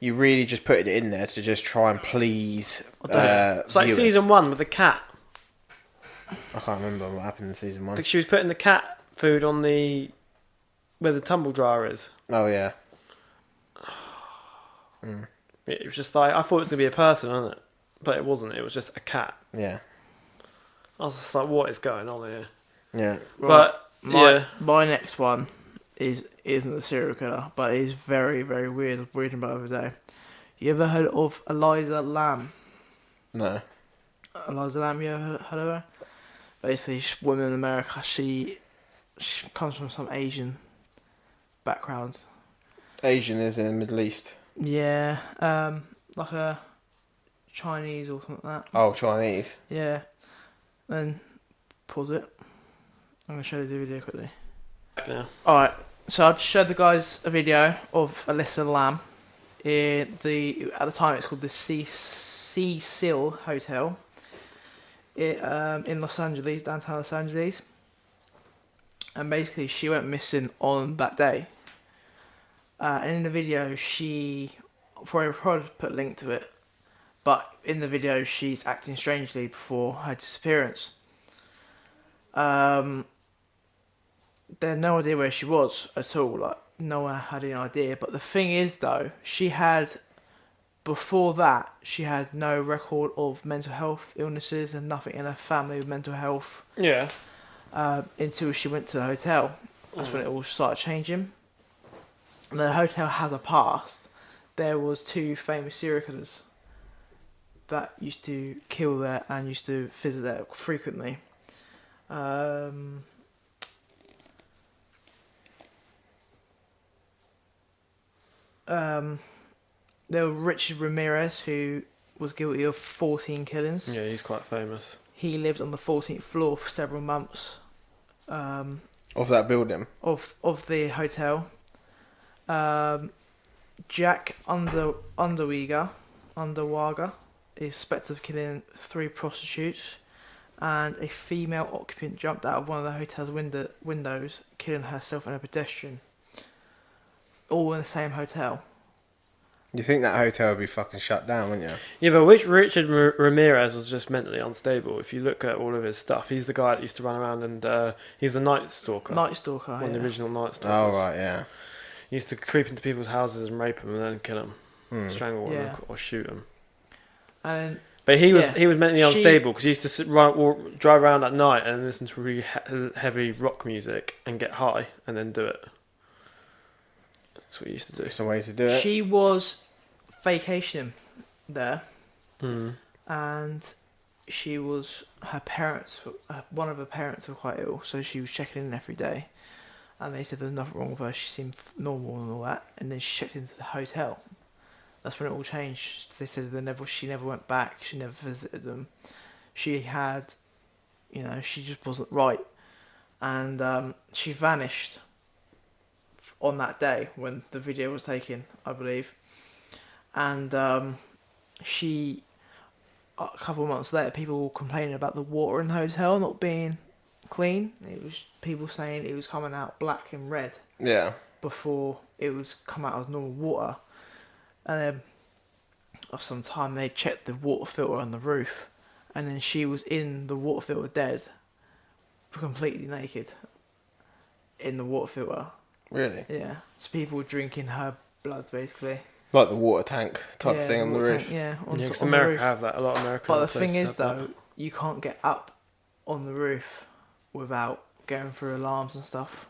you really just putting it in there to just try and please. It's like viewers. season 1 with the cat. I can't remember what happened in season 1. Like she was putting the cat food on the where the tumble dryer is. Oh yeah. It was just like I thought it was gonna be a person, wasn't it? But it wasn't. It was just a cat. Yeah. I was just like, what is going on here? Yeah. But My next one isn't a serial killer, but it is very, very weird. I was reading about it the other day. You ever heard of Eliza Lamb? No. Eliza Lamb, you ever heard of her? Basically, she's a woman in America. She comes from some Asian background. Asian is in the Middle East. Yeah, like a Chinese or something like that. Oh, Chinese. Yeah. Then pause it. I'm gonna show you the video quickly. yeah. Alright, so I just showed the guys a video of Alyssa Lamb at the time it's called the Cecil Hotel in Los Angeles, downtown Los Angeles. And basically she went missing on that day. And in the video she probably put a link to it, but in the video she's acting strangely before her disappearance. They had no idea where she was at all. Like no one had any idea. But the thing is, though, before that she had no record of mental health illnesses and nothing in her family with mental health. Yeah. Until she went to the hotel. That's when it all started changing. And the hotel has a past. There was 2 famous serial killers that used to kill there and used to visit there frequently. There was Richard Ramirez, who was guilty of 14 killings. Yeah, he's quite famous. He lived on the 14th floor for several months. Of that building. Of the hotel. Jack Underwager is suspected of killing 3 prostitutes, and a female occupant jumped out of one of the hotel's windows, killing herself and a pedestrian. All in the same hotel. You think that hotel would be fucking shut down, wouldn't you? Yeah, but which Richard Ramirez was just mentally unstable. If you look at all of his stuff, he's the guy that used to run around and he's the Night Stalker. Night Stalker, One of the original Night Stalkers. Oh, right, yeah. He used to creep into people's houses and rape them and then kill them, strangle Yeah. them or shoot them. And But he was Yeah. mentally unstable because he used to drive around at night and listen to really heavy rock music and get high and then do it. That's what he used to do. It's a way to do it. she was vacationing there, Mm. and she was one of her parents were quite ill, so she was checking in every day, and they said there's nothing wrong with her, she seemed normal and all that, and then she checked into the hotel. That's when it all changed. They said she never went back, she never visited them. She had, she just wasn't right, and she vanished on that day when the video was taken, I believe. And she, a couple of months later, people were complaining about the water in the hotel not being clean. It was people saying it was coming out black and red Yeah. before it was come out as normal water. And then after some time they checked the water filter on the roof, and then she was in the water filter dead, completely naked, in the water filter. Really? Yeah. So people were drinking her blood basically. Like the water tank type thing on the water roof. tank, yeah, on, Yeah, 'cause on the America roof. have that. A lot of American But the places thing is have that. though, you can't get up on the roof without going through alarms and stuff.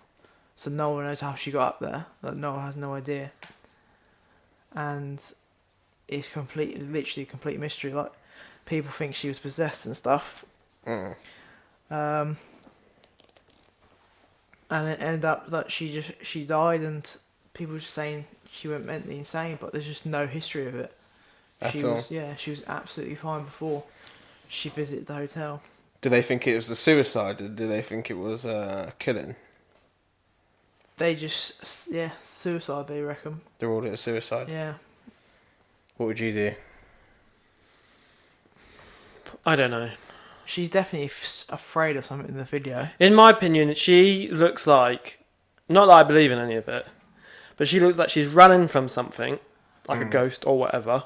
So no one knows how she got up there. Like, no one has no idea. And it's literally a complete mystery. Like, people think she was possessed and stuff. Mm. And it ended up that she died, and people were just saying she went mentally insane, but there's just no history of it. At all? She was absolutely fine before she visited the hotel. Do they think it was a suicide, or do they think it was killing? They just, suicide, they reckon. They're all at suicide. Yeah. What would you do? I don't know. She's definitely afraid of something in the video. In my opinion, she looks like, not that I believe in any of it, but she looks like she's running from something, like a ghost or whatever.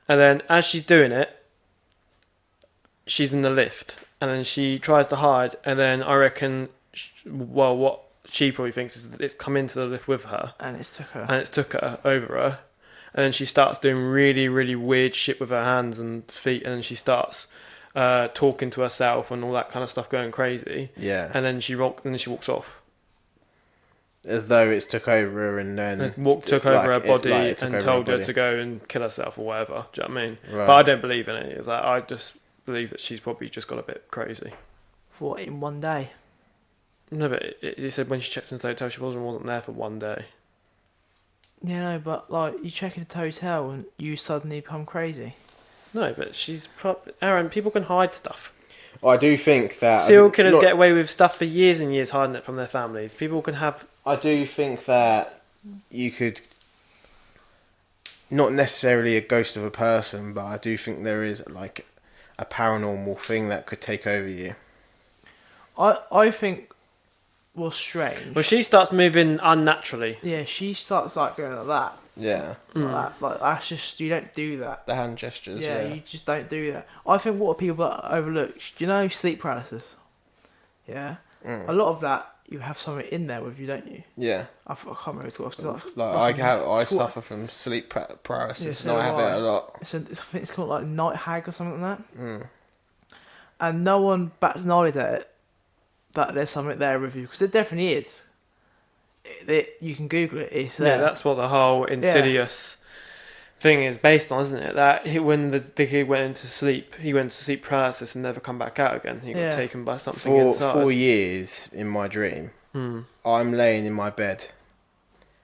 And then as she's doing it, she's in the lift. And then she tries to hide. And then I reckon, what she probably thinks is that it's come into the lift with her. And it's took her. And it's took her over her. And then she starts doing really, really weird shit with her hands and feet. And then she starts talking to herself and all that kind of stuff, going crazy. Yeah. And then she walks off. As though it's took over her and then... Took over her body it took and over told her her body. to go and kill herself or whatever. Do you know what I mean? Right. But I don't believe in any of that. I just believe that she's probably just got a bit crazy. What, in one day? No, but he said when she checked into the hotel, she wasn't there for one day. Yeah, no, but like, you check into the hotel and you suddenly become crazy. No, but she's Aaron, people can hide stuff. I do think that... Serial killers get away with stuff for years and years, hiding it from their families. People can have... I do think that you could... Not necessarily a ghost of a person, but I do think there is like a paranormal thing that could take over you. I think was strange. Well, she starts moving unnaturally. Yeah, she starts like going like that. Yeah. Like that. Like, that's just, you don't do that. The hand gestures, Yeah, you just don't do that. I think what people overlook, do you know sleep paralysis? Yeah. A lot of that, you have something in there with you, don't you? Yeah. I can't remember what it's called. I suffer from sleep paralysis, Yeah, and I so have do it I. a lot. I think it's called like night hag or something like that. And no one bats an eyelid at it, that there's something there with you, because there definitely is. You can Google it. It's there. Yeah, that's what the whole Insidious thing is based on, isn't it? That when the kid went into sleep, he went to sleep paralysis and never come back out again. He got taken by something For inside. 4 years in my dream, I'm laying in my bed,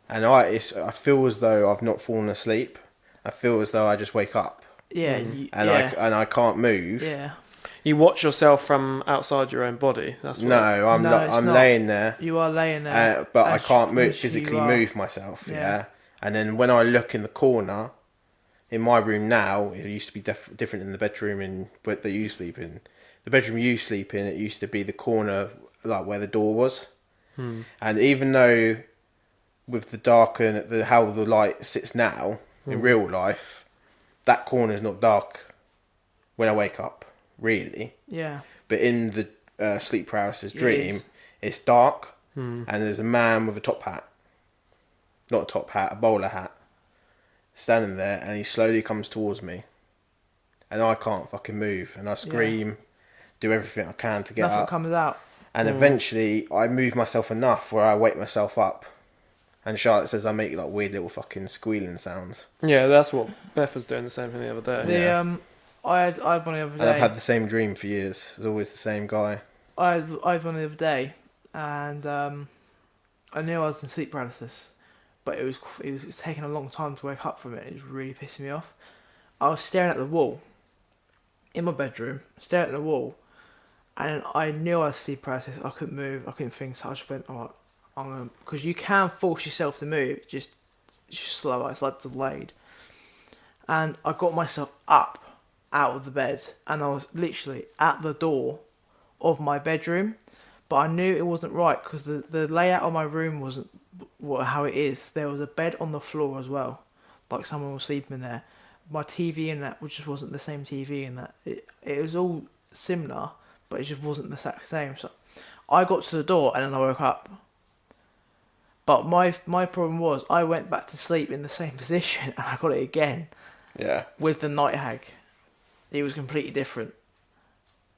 and I feel as though I've not fallen asleep. I feel as though I just wake up. Yeah. I can't move. Yeah. You watch yourself from outside your own body. That's what I'm laying there. You are laying there. But I can't physically move myself. Yeah. And then when I look in the corner, in my room now, it used to be different in the bedroom that you sleep in. The bedroom you sleep in, it used to be the corner like where the door was. And even though with the dark and how the light sits now in real life, that corner is not dark when I wake up. Really, Yeah. But in the sleep paralysis dream, it's dark, and there's a man with a top hat, not a top hat, a bowler hat, standing there, and he slowly comes towards me, and I can't fucking move, and I scream, do everything I can to get Nothing up, comes out. and eventually I move myself enough where I wake myself up, and Charlotte says I make like weird little fucking squealing sounds. Yeah, that's what Beth was doing the same thing the other day. I had one the other day. And I've had the same dream for years. It's always the same guy. I had one the other day, and I knew I was in sleep paralysis, but it was taking a long time to wake up from it. It was really pissing me off. I was staring at the wall in my bedroom, staring at the wall, and I knew I was sleep paralysis. I couldn't move. I couldn't think. So I just went, "Oh, I'm gonna," because you can force yourself to move, just slower. It's like delayed. and I got myself up out of the bed, and I was literally at the door of my bedroom, but I knew it wasn't right because the layout of my room wasn't how it is. There was a bed on the floor as well, like someone was sleeping there. My TV and that just wasn't the same TV, and that it was all similar, but it just wasn't the exact same. So I got to the door and then I woke up. But my problem was I went back to sleep in the same position and I got it again. Yeah. With the night hag. It was completely different.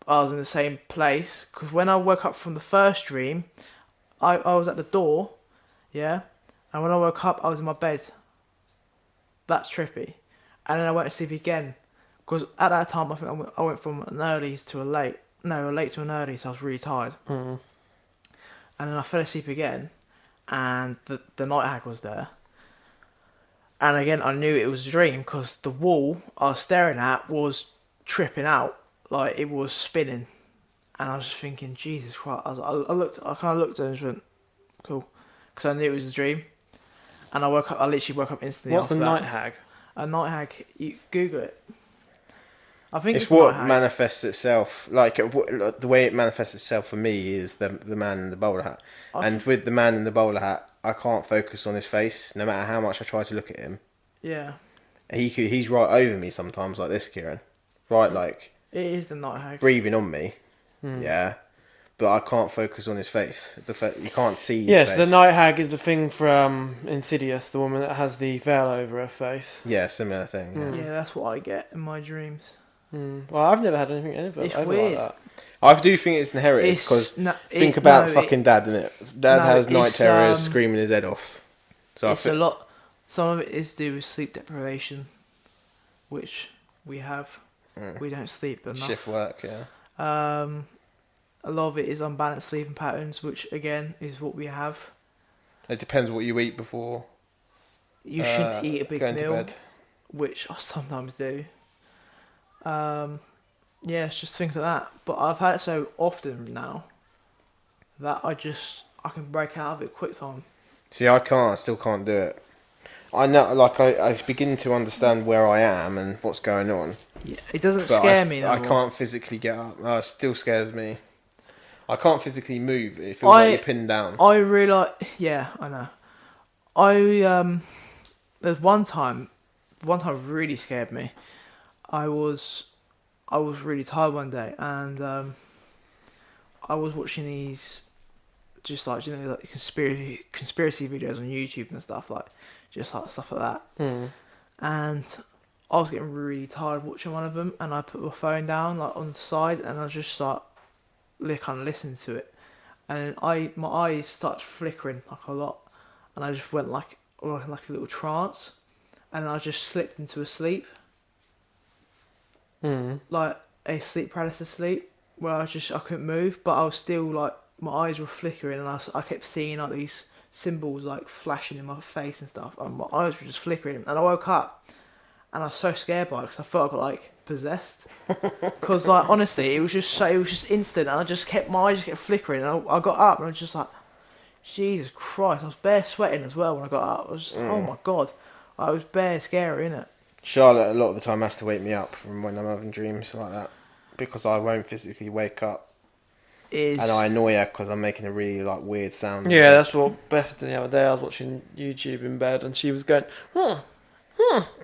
I was in the same place because when I woke up from the first dream, I was at the door, yeah, and when I woke up I was in my bed. That's trippy. And then I went to sleep again because at that time I think I went from an early to a late. No, a late to an early, so I was really tired. Mm. And then I fell asleep again, and the night hag was there. And again, I knew it was a dream because the wall I was staring at was tripping out, like it was spinning. And I was just thinking, Jesus Christ! I kind of looked at it and just went, cool, because I knew it was a dream. And I woke up. I literally woke up instantly. What's after a that. night hag? A night hag. You Google it. I think It's a what night hag. manifests itself. Like the way it manifests itself for me is the man in the bowler hat. And with the man in the bowler hat, I can't focus on his face, no matter how much I try to look at him. Yeah. He's right over me sometimes, like this, Kieran. Right, like It is the night hag. breathing on me. Yeah. But I can't focus on his face. You can't see his Yes, face. the night hag is the thing from Insidious, the woman that has the veil over her face. Yeah, similar thing. Yeah. Yeah, that's what I get in my dreams. Well, I've never had anything It's over weird. like that. I do think it's inherited because think about fucking Dad, innit? Dad has night terrors, screaming his head off. So it's a lot. Some of it is to do with sleep deprivation, which we have. We don't sleep enough. Shift work, yeah. A lot of it is unbalanced sleeping patterns, which again is what we have. It depends what you eat before. You shouldn't eat a big going meal, to bed. which I sometimes do. Yeah, it's just things like that. But I've had it so often now that I can break out of it quick time. See, I still can't do it. I know, like, I begin to understand where I am and what's going on. Yeah, it doesn't But scare me no I more. can't physically get up. It still scares me. I can't physically move. It feels like you're pinned down. I realise, yeah, I know. There's one time really scared me. I was really tired one day, and I was watching these, just like, like conspiracy videos on YouTube and stuff, like just like stuff like that. And I was getting really tired watching one of them, and I put my phone down like on the side, and I was just like kind of listening to it, and my eyes started flickering like a lot, and I just went like a little trance, and I just slipped into a sleep, like a sleep paralysis sleep, where I couldn't move, but I was still like, my eyes were flickering, and I kept seeing like these symbols like flashing in my face and stuff, and my eyes were just flickering, and I woke up, and I was so scared by it because I felt I got like possessed. Because like honestly, it was just instant, and my eyes just kept flickering, and I got up, and I was just like, Jesus Christ! I was bare sweating as well when I got up. I was just, oh my God, I was bare scary, innit? Charlotte, a lot of the time, has to wake me up from when I'm having dreams like that because I won't physically wake up. And I annoy her because I'm making a really like weird sound. Yeah, that's what Beth did the other day. I was watching YouTube in bed, and she was going,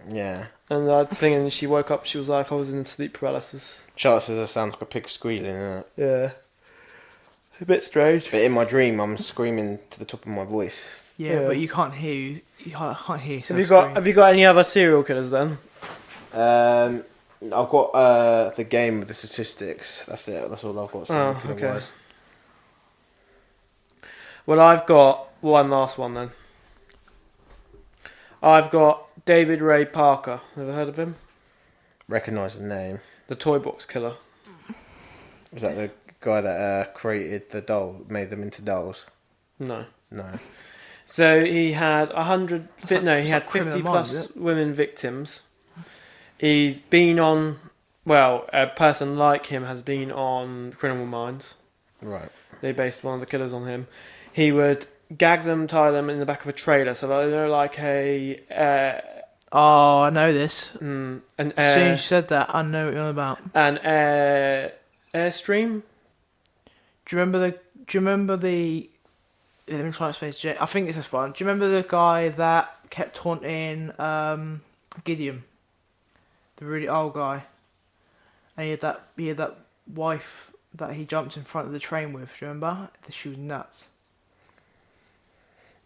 Yeah. and I think, and she woke up. She was like, I was in sleep paralysis. Charlotte says I sound like a pig squealing, innit? Yeah, a bit strange. But in my dream, I'm screaming to the top of my voice. Yeah, but you can't hear you. You can't hear yourself. Have you got any other serial killers then? I've got the game with the statistics. That's it. That's all I've got. Okay. Well, I've got one last one then. I've got David Ray Parker. Ever heard of him? Recognise the name. The toy box killer. Was that the guy that created the doll, made them into dolls? No. No. So he had 50 plus Minds, women victims. He's been on, a person like him has been on Criminal Minds. Right. They based one of the killers on him. He would gag them, tie them in the back of a trailer. So like a Oh, I know this. And As soon as you said that, I know what you're on about. And Airstream. Do you remember the? Let me try and explain. I think it's this one. Do you remember the guy that kept taunting Gideon, the really old guy, and he had that wife that he jumped in front of the train with? Do you remember? She was nuts.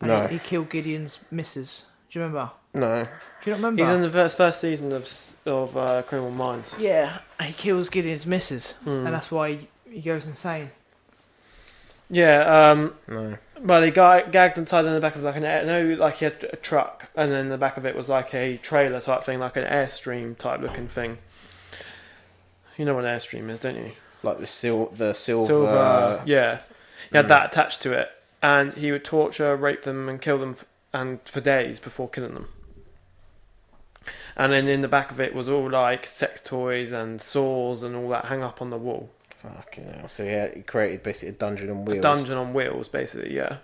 And No. he killed Gideon's missus. Do you remember? No. Do you not remember? He's in the first season of Criminal Minds. Yeah, he kills Gideon's missus, and that's why he goes insane. Yeah. No. Well, he got gagged inside in the back of like he had a truck, and then the back of it was like a trailer type thing, like an Airstream type looking thing. You know what an Airstream is, don't you? Like the silver. Yeah. He had that attached to it, and he would torture, rape them, and kill them, and for days before killing them. And then in the back of it was all like sex toys and saws and all that hang up on the wall. Fucking hell. So yeah, he created basically a dungeon on wheels. A dungeon on wheels, basically, yeah.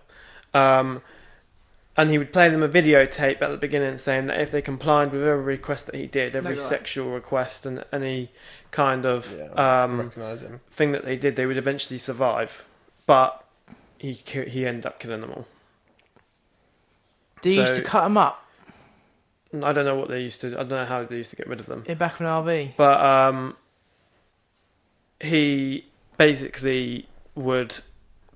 And he would play them a videotape at the beginning saying that if they complied with every request that he did, every sexual request and any kind of thing that they did, they would eventually survive. But he ended up killing them all. They used to cut them up? I don't know what they used to. I don't know how they used to get rid of them. In back of an RV? But he basically would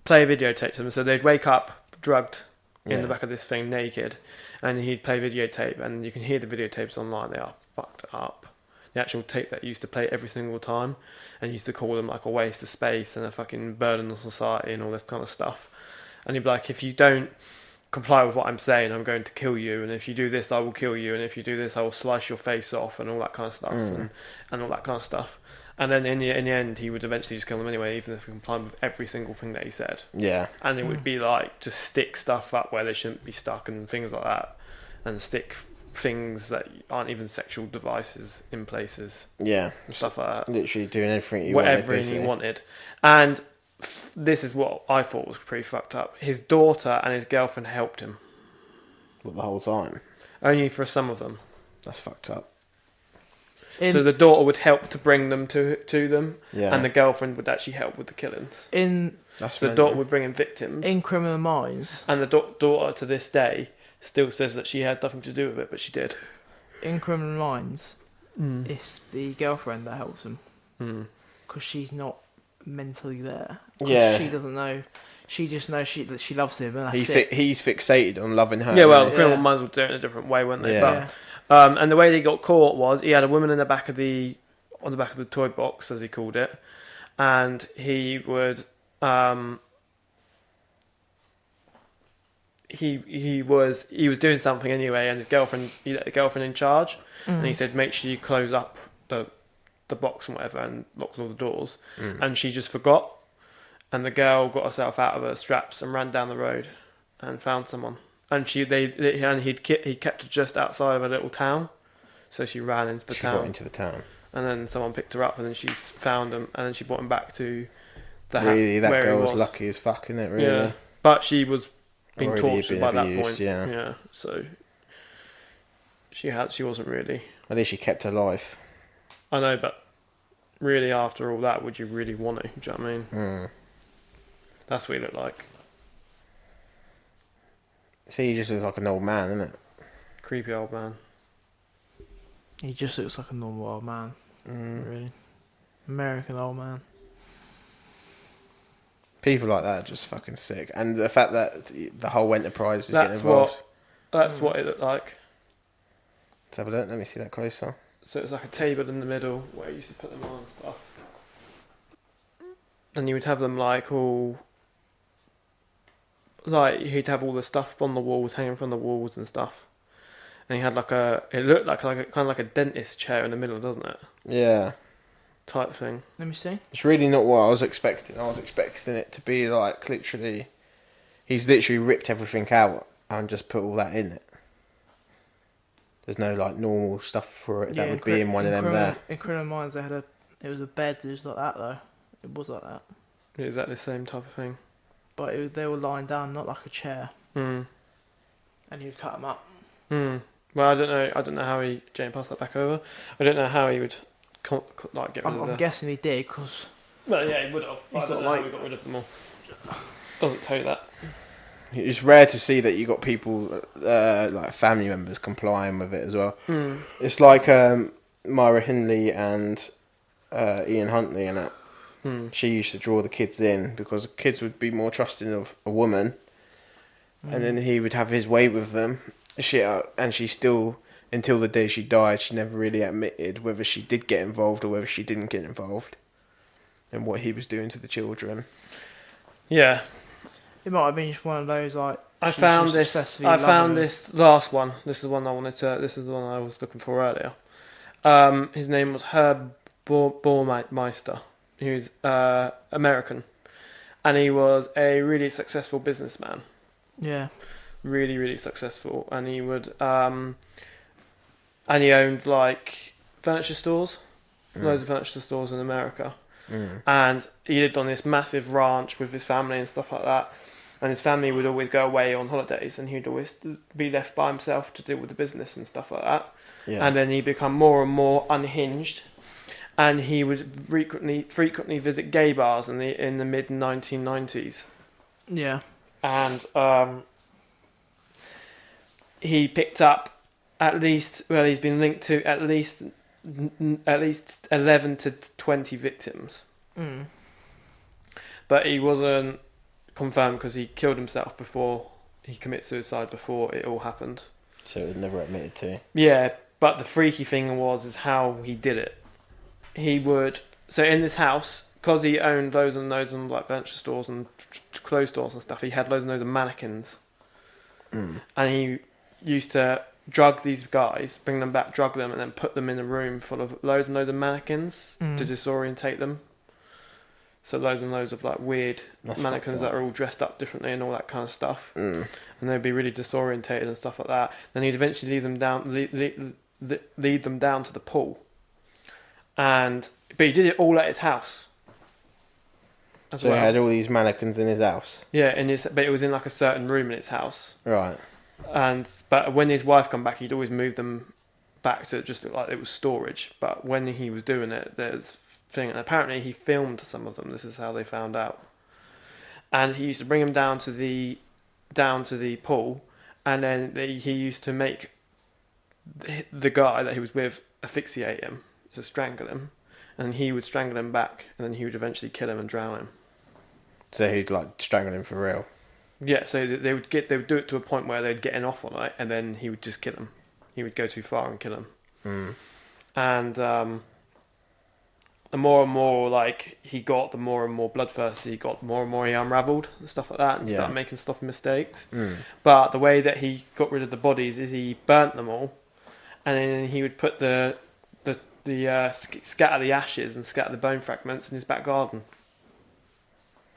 play videotapes of them. So they'd wake up drugged in the back of this thing naked, and he'd play videotape, and you can hear the videotapes online. They are fucked up. The actual tape that used to play every single time, and used to call them like a waste of space and a fucking burden on society and all this kind of stuff. And he'd be like, if you don't comply with what I'm saying, I'm going to kill you, and if you do this, I will kill you, and if you do this, I will slice your face off, and all that kind of stuff, and all that kind of stuff. And then in the end, he would eventually just kill them anyway, even if he complied with every single thing that he said. Yeah. And it would be like, just stick stuff up where they shouldn't be stuck and things like that. And stick things that aren't even sexual devices in places. Yeah. And stuff like that. Literally doing everything he wanted. And this is what I thought was pretty fucked up. His daughter and his girlfriend helped him. What, the whole time? Only for some of them. That's fucked up. So the daughter would help to bring them to them, yeah. and the girlfriend would actually help with the killings. So the daughter would bring in victims. In Criminal Minds. And the daughter to this day still says that she had nothing to do with it, but she did. In Criminal Minds, it's the girlfriend that helps him. Because she's not mentally there. Yeah. She doesn't know. She just knows that she loves him, and that's He's fixated on loving her. Yeah, well, Criminal Minds would do it in a different way, wouldn't they? Yeah. But, and the way they got caught was he had a woman in the back of the toy box, as he called it, and he would he was doing something anyway, and he let the girlfriend in charge, and he said, make sure you close up the box and whatever, and lock all the doors, and she just forgot, and the girl got herself out of her straps and ran down the road and found someone. And he kept her just outside of a little town, so she ran into the town. She got into the town, and then someone picked her up, and then she's found him, and then she brought him back to the house. Really, that girl was lucky as fuck, isn't it? Really, yeah. But she was being tortured by abused, that point. Yeah. So she wasn't really. At least she kept her life. I know, but really, after all that, would you really want to? Do you know what I mean? That's what he looked like. See, he just looks like an old man, isn't it? Creepy old man. He just looks like a normal old man. Really. American old man. People like that are just fucking sick. And the fact that the whole enterprise is getting involved. That's what it looked like. Let's have a look. Let me see that closer. So it's like a table in the middle where you used to put them on and stuff. And you would have them like all... Like, he'd have all the stuff on the walls, hanging from the walls and stuff. And he had it looked like a kind of like a dentist chair in the middle, doesn't it? Yeah. Type thing. Let me see. It's really not what I was expecting. I was expecting it to be like literally... He's literally ripped everything out and just put all that in it. There's no like normal stuff for it that would be in one of them there. In Criminal Minds, it was a bed that was like that though. It was like that. Exactly the same type of thing. But they were lying down, not like a chair. And he would cut them up. Well, I don't know how he Jane passed that back over. I don't know how he would like get rid of I'm guessing he did because. Well, yeah, he would have. I don't know how he got rid of them all. Doesn't tell you that. It's rare to see that you got people like family members complying with it as well. It's like Myra Hindley and Ian Huntley and that. She used to draw the kids in because the kids would be more trusting of a woman, and then he would have his way with them. And she still, until the day she died, she never really admitted whether she did get involved or whether she didn't get involved in what he was doing to the children. Yeah. It might have been just one of those like. I found this last one. This is the one I wanted to. This is the one I was looking for earlier. His name was Herb Baumeister. He was American, and he was a really successful businessman. Yeah. Really, really successful, and he would and he owned like furniture stores, loads of furniture stores in America, and he lived on this massive ranch with his family and stuff like that. And his family would always go away on holidays, and he'd always be left by himself to deal with the business and stuff like that. Yeah. And then he'd become more and more unhinged, and he would frequently visit gay bars in the mid 1990s. Yeah. And he picked up he's been linked to at least 11 to 20 victims. But he wasn't confirmed because he killed himself before he committed suicide before it all happened. So it was never admitted to. Yeah, but the freaky thing is how he did it. He would in this house, because he owned loads and loads of like furniture stores and clothes stores and stuff. He had loads and loads of mannequins, and he used to drug these guys, bring them back, drug them, and then put them in a room full of loads and loads of mannequins to disorientate them. So loads and loads of like weird mannequins that are all dressed up differently and all that kind of stuff, and they'd be really disorientated and stuff like that. Then he'd eventually lead them down to the pool, but he did it all at his house. So he had all these mannequins in his house. Yeah, but it was in like a certain room in his house. Right. But when his wife come back, he'd always move them back to just look like it was storage. But when he was doing it, there's thing, and apparently he filmed some of them. This is how they found out. And he used to bring them down to the pool, and then he used to make the guy that he was with asphyxiate him, to strangle him, and he would strangle him back, and then he would eventually kill him and drown him. So he'd like strangle him for real. Yeah, so they would do it to a point where they'd get off on it, and then he would just kill him. He would go too far and kill him. And the more and more like he got, the more and more bloodthirsty he got, the more and more he unravelled and stuff like that, and started making sloppy mistakes. But the way that he got rid of the bodies is he burnt them all, and then he would put scatter the ashes and scatter the bone fragments in his back garden.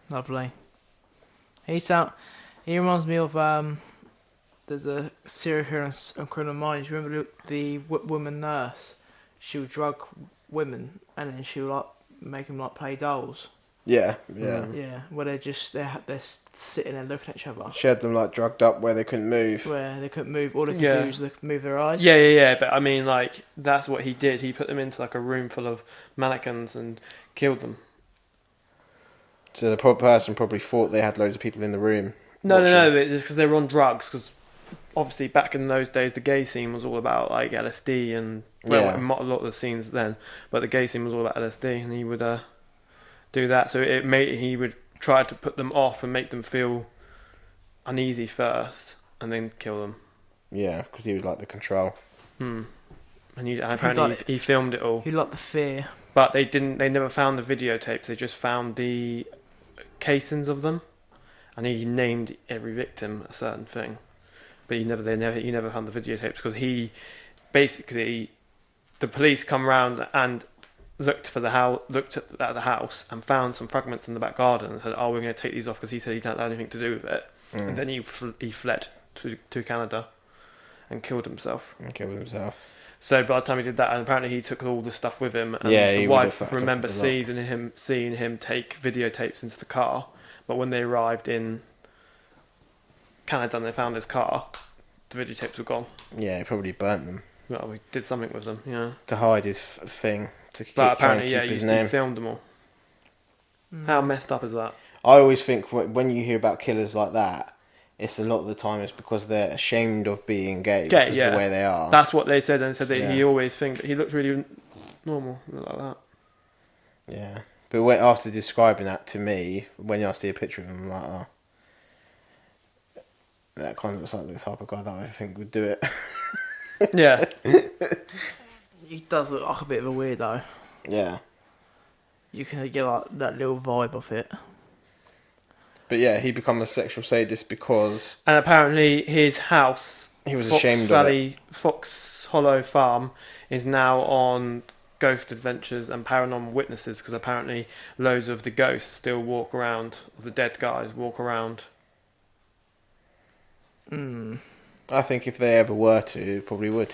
Lovely. He reminds me of there's a serial killer on Criminal Minds. You remember the woman nurse? She would drug women and then she would like make them like play dolls. Yeah. Where they're sitting there looking at each other. She had them like drugged up where they couldn't move. Where they couldn't move. All they could do is move their eyes. Yeah. But I mean, like that's what he did. He put them into like a room full of mannequins and killed them. So the person probably thought they had loads of people in the room. No, it's just because they were on drugs. Because obviously back in those days, the gay scene was all about like LSD and a lot of the scenes then. But the gay scene was all about LSD, and he would do that. So he would try to put them off and make them feel uneasy first, and then kill them. Yeah, because he was like the control. And apparently he filmed it all. He liked the fear. But they never found the videotapes. They just found the casings of them, and he named every victim a certain thing. But he never found the videotapes because he basically, the police come round and looked at the house and found some fragments in the back garden and said, "Oh, we're going to take these off," because he said he didn't have anything to do with it. And then he fled to Canada and killed himself. So by the time he did that, and apparently he took all the stuff with him, and the wife remembered seeing him take videotapes into the car. But when they arrived in Canada and they found his car, the videotapes were gone. Yeah, he probably burnt them Well, we did something with them, yeah. to hide his thing, to But try and apparently, keep yeah, his you name. filmed them all. How messed up is that? I always think when you hear about killers like that, it's a lot of the time it's because they're ashamed of being gay because of the way they are. That's what they said, and said that Yeah. he always thinks that he looks really normal, like that. Yeah. But after describing that to me, when I see a picture of him, I'm like, oh, that kind of looks like the type of guy that I think would do it. Yeah. He does look like a bit of a weirdo. Yeah. You can get like that little vibe of it. But yeah, he become a sexual sadist because And apparently his house, he was Fox ashamed Valley, of it. Fox Hollow Farm, is now on Ghost Adventures and Paranormal Witnesses, because apparently loads of the ghosts still walk around, of the dead guys walk around. I think if they ever were to, it probably would.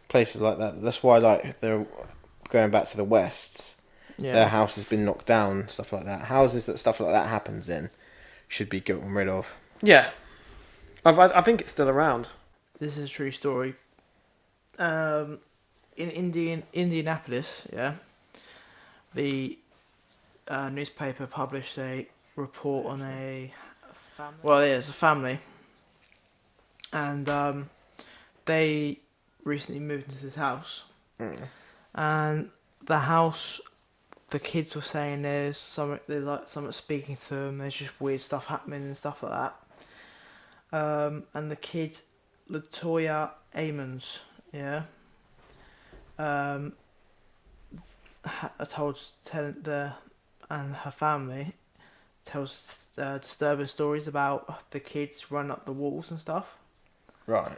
Places like that. That's why, like, they're going back to the Wests. Yeah. Their house has been knocked down, stuff like that. Houses that stuff like that happens in should be gotten rid of. Yeah. I think it's still around. This is a true story. In Indianapolis, yeah, the newspaper published a report on a family. Well, yeah, it's a family, and they recently moved into this house, and the house. The kids were saying there's something speaking to them. There's just weird stuff happening and stuff like that. And the kid, Latoya Amons, yeah, and her family tells disturbing stories about the kids running up the walls and stuff. Right.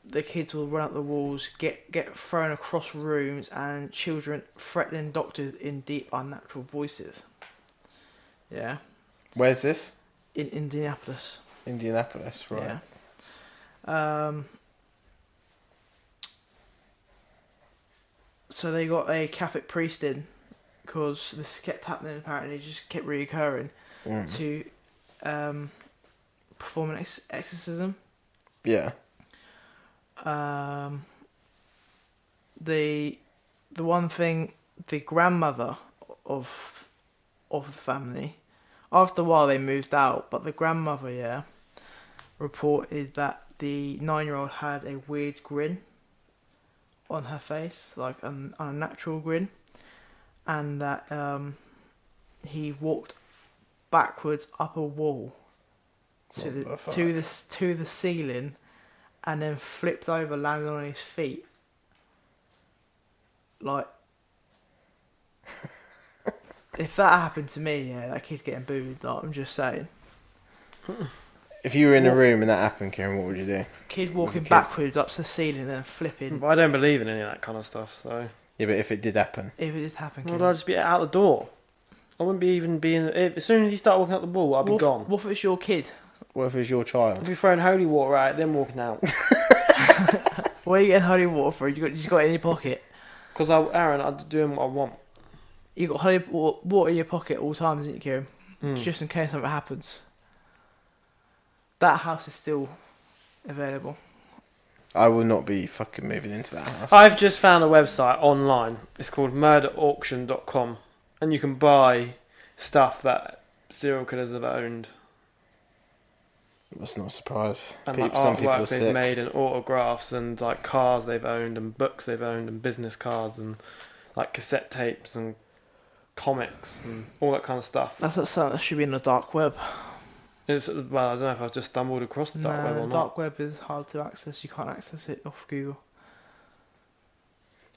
The kids will run up the walls, get thrown across rooms, and children threatening doctors in deep, unnatural voices. Yeah. Where's this? In Indianapolis. Indianapolis, right. Yeah. So they got a Catholic priest in, because this kept happening, apparently, it just kept reoccurring, to perform an exorcism. Yeah. The one thing, the grandmother of the family, after a while they moved out, but the grandmother, yeah, reported that the 9-year-old had a weird grin on her face, like an unnatural grin, and that he walked backwards up a wall to the ceiling, and then flipped over, landed on his feet. Like, if that happened to me, yeah, that kid's getting booed. Like, I'm just saying. If you were in a room and that happened, Kieran, what would you do? Kid walking backwards up to the ceiling and then flipping. But I don't believe in any of that kind of stuff, so... Yeah, but if it did happen. If it did happen, Well, I'd just be out the door. I wouldn't be even being... As soon as you start walking out the wall, I'd be gone. What if it's your kid? What if it was your child? I'd be throwing holy water at it, then walking out. Where are you getting holy water for? You got it in your pocket? Because, Aaron, I'm doing what I want. You got holy water in your pocket all times, isn't you, Kieran? Just in case something happens. That house is still available. I will not be fucking moving into that house. I've just found a website online. It's called murderauction.com. And you can buy stuff that serial killers have owned. That's not a surprise. And Some people are artwork they've sick. made, and autographs, and like cars they've owned, and books they've owned, and business cards, and like cassette tapes, and comics, and all that kind of stuff. That's not something that should be in the dark web. Well, I don't know if I've just stumbled across the dark web or The not. dark web is hard to access. You can't access it off Google.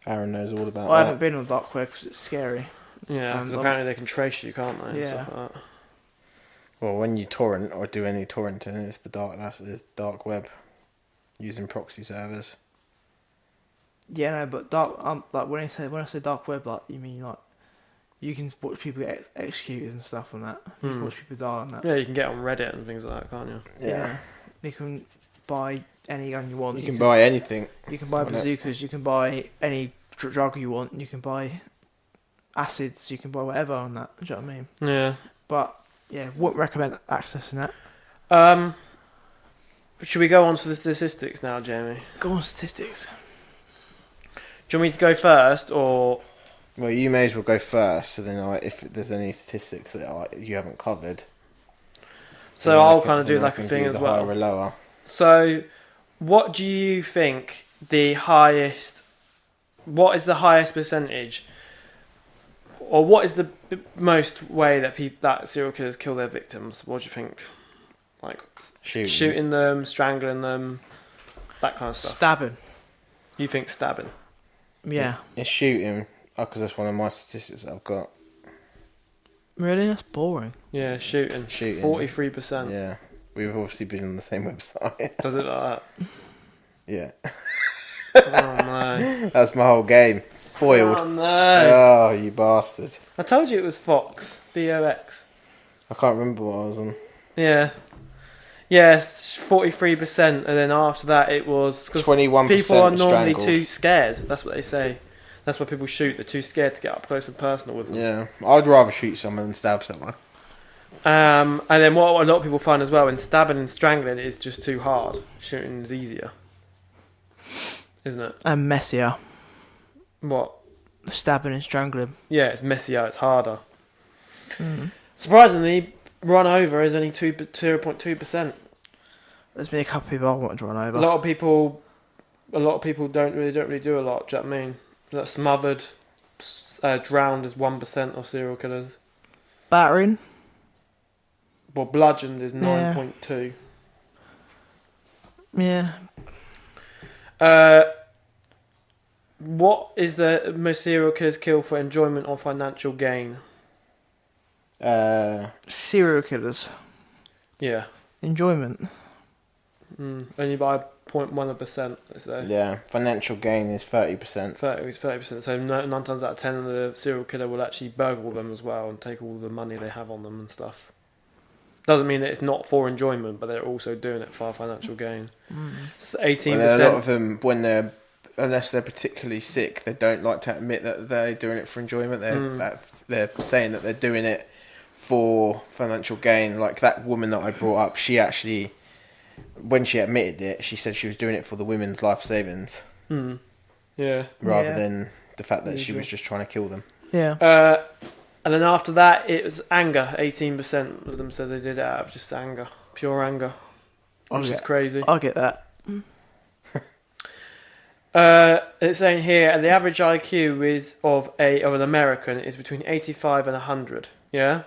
Aaron knows all about I that. haven't been on the dark web because it's scary. Yeah, because apparently they can trace you, can't they? and Yeah. stuff like that. Well, when you torrent or do any torrenting, it's the dark web, using proxy servers. Yeah, no, but dark. Like when I say dark web, like you mean like you can watch people get executed and stuff on that. You can watch people die on that. Yeah, you can get on Reddit and things like that, can't you? Yeah. You can buy any gun you want. You can buy anything. You can buy on it. bazookas. You can buy any drug you want. You can buy acids. You can buy whatever on that. Do you know what I mean? Yeah. But yeah, wouldn't recommend accessing that. Should we go on to the statistics now, Jamie? Go on, statistics. Do you want me to go first, or Well, you may as well go first, so then if there's any statistics that you haven't covered. so I'll kind of do like a thing as well. Higher or lower. So, what do you think the highest? What is the highest percentage, or what is the most way that serial killers kill their victims? What do you think? Like shooting them, strangling them, that kind of stuff. Stabbing. You think stabbing? Yeah. It's shooting, because that's one of my statistics that I've got. Really? That's boring. Yeah, shooting. 43%. Yeah. We've obviously been on the same website. Does it like that? Yeah. Oh no. That's my whole game. Foiled. Oh no. Oh, you bastard. I told you it was Fox. Vox. I can't remember what I was on. Yeah. Yes, 43%, and then after that it was... 21% people are normally strangled. too scared, that's what they say. That's why people shoot, they're too scared to get up close and personal with them. Yeah, I'd rather shoot someone than stab someone. And then what a lot of people find as well, in stabbing and strangling is just too hard. Shooting is easier. Isn't it? And messier. What? Stabbing and strangling. Yeah, it's messier, it's harder. Surprisingly, run over is only 0.2%. There's been a couple of people I wanted to run over. A lot of people don't really do a lot. Do you know what I mean? Like smothered, drowned is 1% of serial killers. Battering. Well, bludgeoned is 9.2. Yeah. What is the most serial killers kill for enjoyment or financial gain? Serial killers. Yeah. Enjoyment. Only by 0.1%, they say. Yeah, financial gain is 30%. 30%. So 9 times out of 10, the serial killer will actually burgle them as well and take all the money they have on them and stuff. Doesn't mean that it's not for enjoyment, but they're also doing it for financial gain. It's 18%. Well, a lot of them, unless they're particularly sick, they don't like to admit that they're doing it for enjoyment. They're saying that they're doing it for financial gain. Like that woman that I brought up, she actually, when she admitted it, she said she was doing it for the women's life savings. Yeah. Rather than the fact that she was just trying to kill them. Yeah. And then after that, it was anger. 18% of them said they did it out of just anger. Pure anger. Which is crazy. I'll get that. It's saying here, the average IQ is of an American is between 85 and 100. Yeah?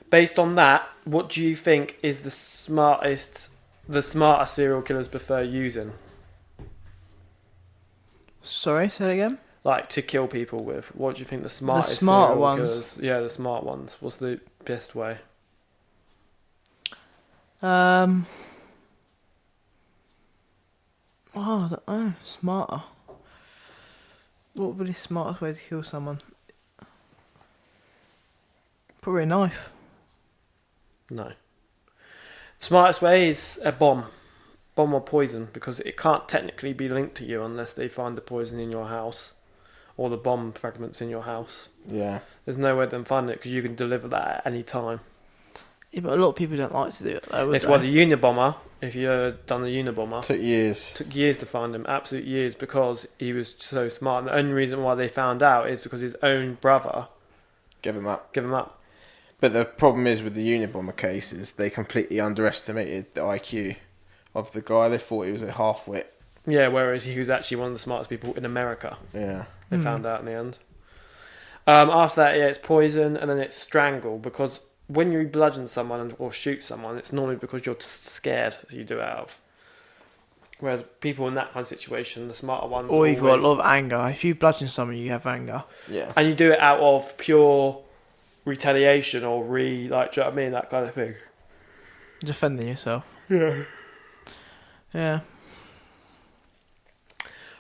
Based on that, what do you think is the smarter serial killers prefer using? Sorry, say it again? Like, to kill people with. What do you think the smartest smarter serial ones. killers... Yeah, the smart ones. What's the best way? Oh, I don't know. Smarter. What would be the smartest way to kill someone? Probably a knife. No. Smartest way is a bomb. Bomb or poison, because it can't technically be linked to you unless they find the poison in your house or the bomb fragments in your house. Yeah. There's no way of them finding it because you can deliver that at any time. Yeah, but a lot of people don't like to do it though. It's why the Unabomber, if you've ever done the Unabomber, Took years. took years to find him, absolute years, because he was so smart. And the only reason why they found out is because his own brother Give him up. gave him up. But the problem is with the Unabomber case is they completely underestimated the IQ of the guy. They thought he was a half-wit. Yeah, whereas he was actually one of the smartest people in America. Yeah. They found out in the end. After that, it's poison, and then it's strangle, because when you bludgeon someone or shoot someone, it's normally because you're just scared, as you do it out of. Whereas people in that kind of situation, the smarter ones... Or you've got a lot of anger. If you bludgeon someone, you have anger. Yeah. And you do it out of pure retaliation or do you know what I mean? That kind of thing. Defending yourself. Yeah. Yeah.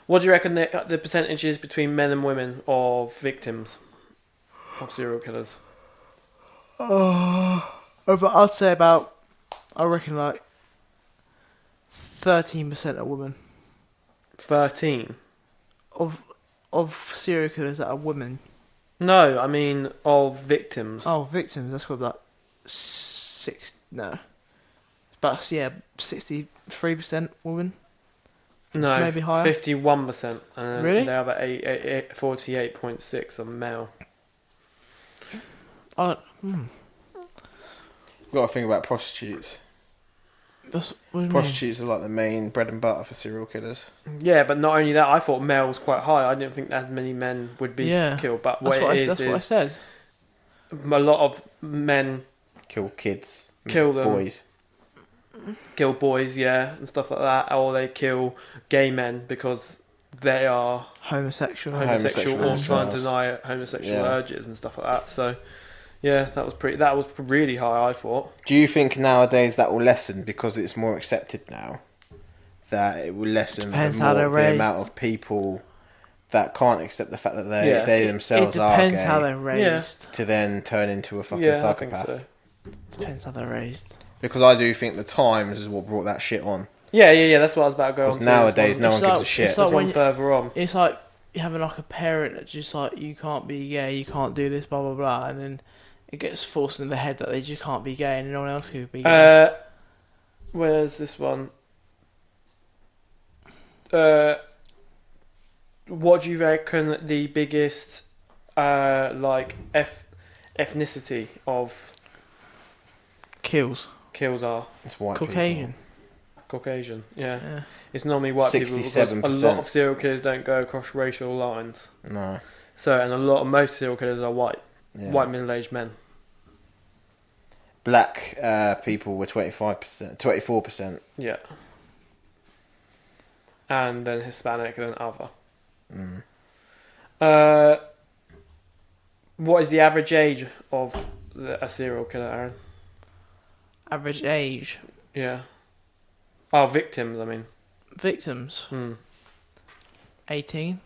What do you reckon the percentage is between men and women of victims of serial killers? But I'd say I reckon like 13% are women. 13? Of serial killers that are women. No, I mean of victims. Oh, victims. That's probably like 6. No, But yeah, 63% women. No, Maybe higher. 51%. And Really? they have 48.6 on male. Oh, You've got to think about prostitutes. that's what do you mean? Prostitutes are like the main bread and butter for serial killers. Yeah, but not only that, I thought male was quite high. I didn't think that many men would be killed. But That's what what I said. a lot of men Kill kids. Kill them. Boys. kill boys, yeah, and stuff like that, or they kill gay men because they are Homosexual. homosexual or Homosexual trying to themselves. deny homosexual Yeah. urges and stuff like that. So, yeah, that was really high, I thought. Do you think nowadays that will lessen because it's more accepted now? That it will lessen Depends the, how more, they're the raised. amount of people that can't accept the fact that Yeah. they It themselves are depends gay how they're raised. to then turn into a fucking Yeah, psychopath. I think so. Depends how they're raised. Because I do think the Times is what brought that shit on. Yeah. That's what I was about to go on. Because to. nowadays no It's one gives like- a shit. it's like There's one when- further on. It's like you having like a parent that's just like, you can't be gay, you can't do this, blah blah blah, and then it gets forced in the head that they just can't be gay and no one else could be gay. Where's this one? What do you reckon the biggest ethnicity of Kills. kills are? It's white Caucasian. Caucasian, yeah. Yeah. It's normally white people because a 67%. lot of serial killers don't go across racial lines. people. No. So, and most serial killers are white, Yeah. white middle-aged men. Black people were 25%, 24%. Yeah. And then Hispanic and then other. Mm. What is the average age of a serial killer, Aaron? Average age. Yeah. Oh, victims, I mean. Victims. 18.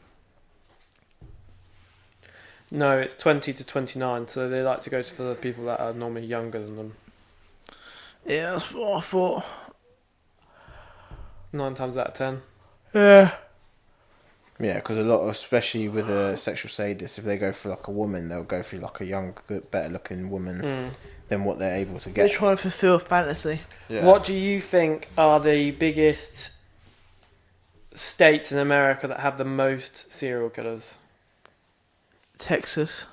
No, it's 20 to 29, so they like to go for the people that are normally younger than them. Yeah, that's what I thought. 9 times out of 10. Yeah. Yeah, because a lot, especially with a sexual sadist, if they go for like a woman, they'll go for like a young, better looking woman than what they're able to They're get. trying to fulfill fantasy. Yeah. What do you think are the biggest states in America that have the most serial killers? Texas.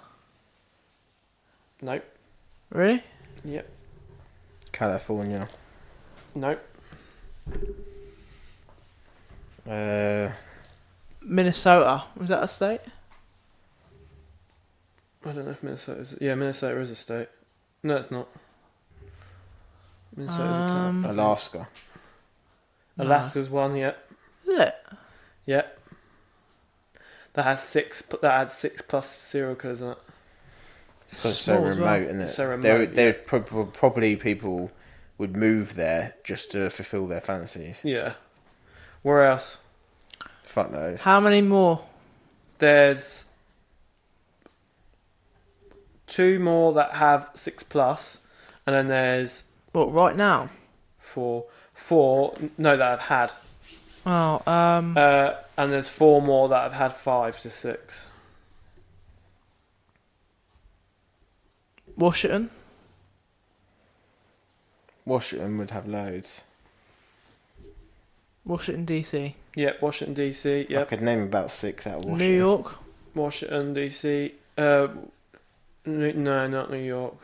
Nope. Really? Yep. California. Nope. Minnesota. Was that a state? I don't know if Minnesota is... Yeah, Minnesota is a state. No, it's not. Minnesota's a top. Alaska. Alaska's one, yep. Is it? Yep. That had 6 plus serial killers in it. Because it's so Small as well. remote, isn't it? So remote, They're probably people would move there just to fulfill their fantasies. Yeah. Where else? Fuck those. How many more? There's 2 more that have 6 plus, and then there's What, right now? 4 no that have had, Oh, and there's 4 more that have had 5 to 6. Washington. Washington would have loads. Washington DC. Yep, Washington DC. I Yep, could name about 6 out of Washington. New York. Washington DC. No, not New York.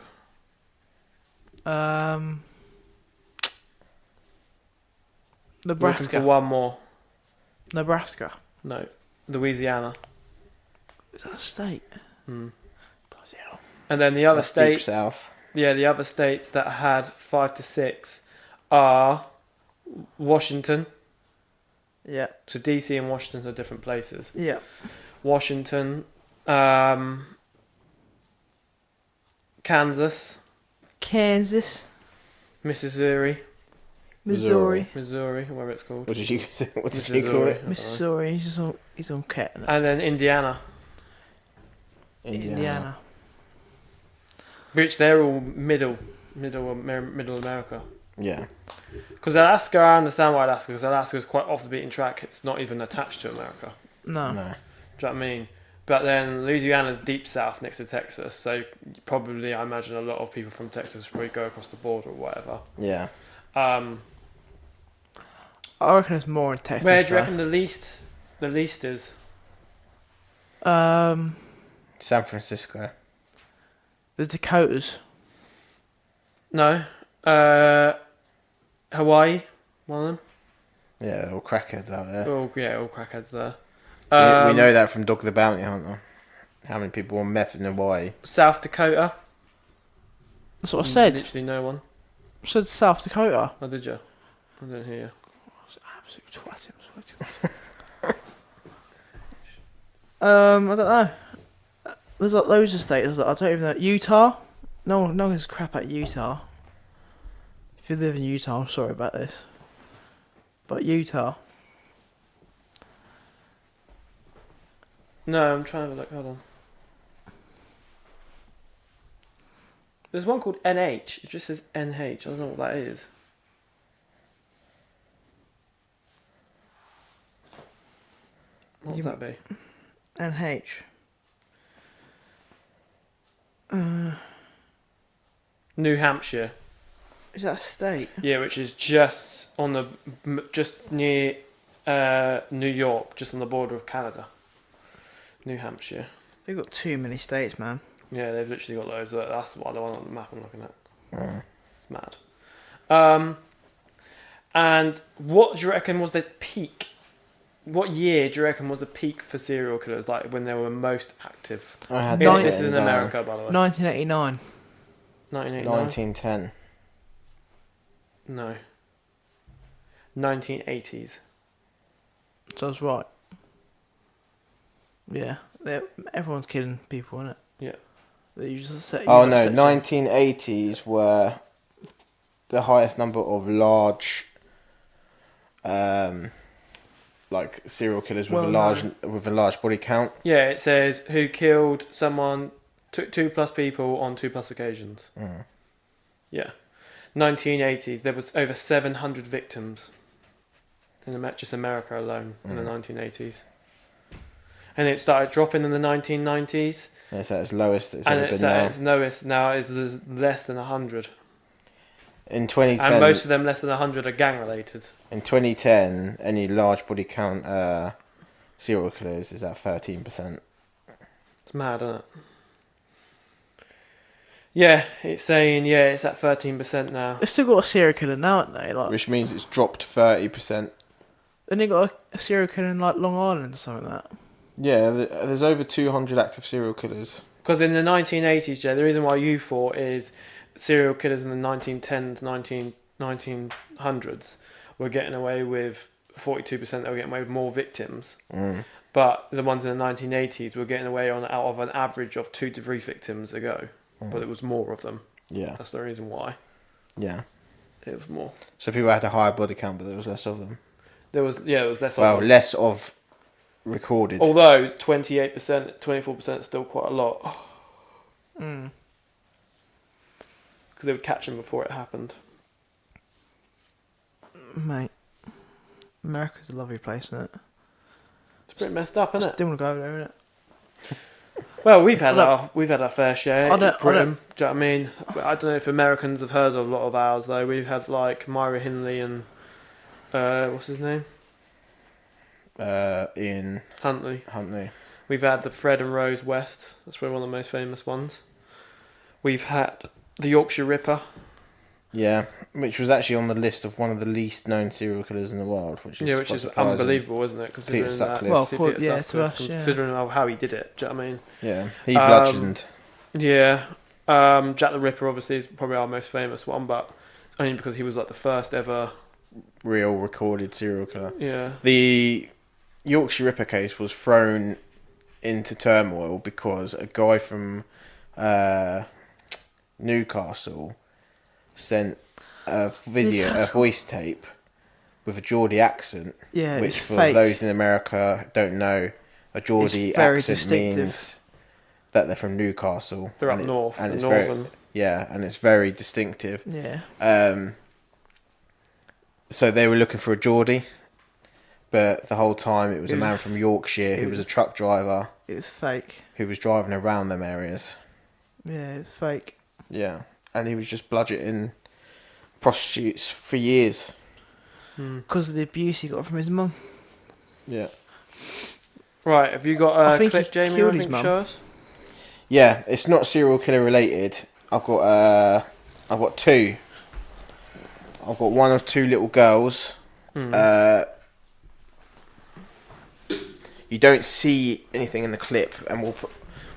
Looking Nebraska. for one more. Nebraska. No, Louisiana. Is that a state? Hmm. Bloody hell. And then the other That's deep states. south. Yeah, the other states that had 5 to 6 are Washington. Yeah. So DC and Washington are different places. Yeah. Washington, Kansas, Kansas. Missouri, Missouri. whatever it's called. What did you call it? Missouri. Missouri. He's on cat. innit? And then Indiana, Indiana. which they're all middle America. Yeah. Because Alaska, I understand why Alaska, because Alaska is quite off the beaten track. It's not even attached to America. No. No. Do you know what I mean? But then Louisiana's deep south next to Texas, so probably I imagine a lot of people from Texas probably go across the border or whatever. Yeah. Um, I reckon it's more in Texas. where do you though. reckon the least is? Um, San Francisco. the Dakotas. No. Hawaii, one of them. Yeah, they're all crackheads out there. Oh yeah, all crackheads there. We know that from Dog the Bounty Hunter. How many people on meth in Hawaii? South Dakota. That's what I said. Literally no one. I said South Dakota. Oh, did you? I didn't hear you. Absolute twat. I don't know. There's like loads of states. I don't even know. Utah. No one gives a crap at Utah. If you live in Utah, I'm sorry about this. But Utah. No, I'm trying to look. Hold on. There's one called NH. It just says NH. I don't know what that is. What would that be? NH. New Hampshire. Is that a state? Yeah, which is just near New York, just on the border of Canada. New Hampshire. They've got too many states, man. Yeah, they've literally got loads. That's what the one on the map I'm looking at. It's mad. And what do you reckon was the peak? What year do you reckon was the peak for serial killers? Like when they were most active? I had Nine- that This is in written down. America, by the way. 1989. 1989. 1910. No. 1980s. So I was right. Yeah. Everyone's killing people, isn't it? Yeah. You just set, Oh no, 1980s were the highest number of large, like serial killers with a large body count. Yeah, it says who killed someone, two plus people on 2+ occasions. Yeah. 1980s, there was over 700 victims in just America alone in the 1980s. And it started dropping in the 1990s. And it's at its lowest it's And ever it's been at now. its lowest now, there's less than 100. In 2010, And most of them, less than 100, are gang related. in 2010, any large body count serial killers is at 13%. It's mad, isn't it? Yeah, it's saying, it's at 13% now. They've still got a serial killer now, haven't they? Like, Which means it's dropped 30%. then they got a serial killer in like Long Island or something like that. Yeah, there's over 200 active serial killers. Because in the 1980s, Jay, the reason why you thought is serial killers in the 1910s, 1900s were getting away with 42%, they were getting away with more victims. But the ones in the 1980s were getting away out of an average of 2 to 3 victims a go. But it was more of them. Yeah. That's the reason why. Yeah. It was more. So people had a higher body count, but there was less of them. There was less Well, of them. less of recorded. Although 28%, 24% is still quite a lot. Because they would catch them before it happened. Mate, America's a lovely place, isn't it? It's pretty messed up, isn't it? Still want to go there, isn't it? Well, we've had our fair share. I don't- in Britain. Do you know what I mean? I don't know if Americans have heard of a lot of ours though. We've had like Myra Hindley and what's his name? Ian Huntley. We've had the Fred and Rose West. That's probably one of the most famous ones. We've had the Yorkshire Ripper. Yeah, which was actually on the list of one of the least known serial killers in the world. Which is surprising. Unbelievable, isn't it? Considering Peter that, Sutcliffe. Well, Peter yeah, Sutcliffe, to us, yeah. considering how he did it. Do you know what I mean? Yeah, he bludgeoned. Yeah. Jack the Ripper obviously is probably our most famous one, but only because he was like the first ever Real recorded serial killer. Yeah. The Yorkshire Ripper case was thrown into turmoil because a guy from Newcastle sent a voice tape with a Geordie accent. Yeah, which it's for fake. those in America don't know, a Geordie It's very accent distinctive. means that they're from Newcastle. They're and up north, and the it's northern. and it's very distinctive. Yeah. So they were looking for a Geordie, but the whole time it was a man from Yorkshire who was a truck driver It was fake. who was driving around them areas. Yeah, it was fake. Yeah, and he was just bludgeoning prostitutes for years. Because of the abuse he got from his mum. Yeah. Right, have you got I a think clip, he Jamie? killed I his think mum. show us. Yeah, it's not serial killer related. I've got two. I've got one of two little girls. You don't see anything in the clip, and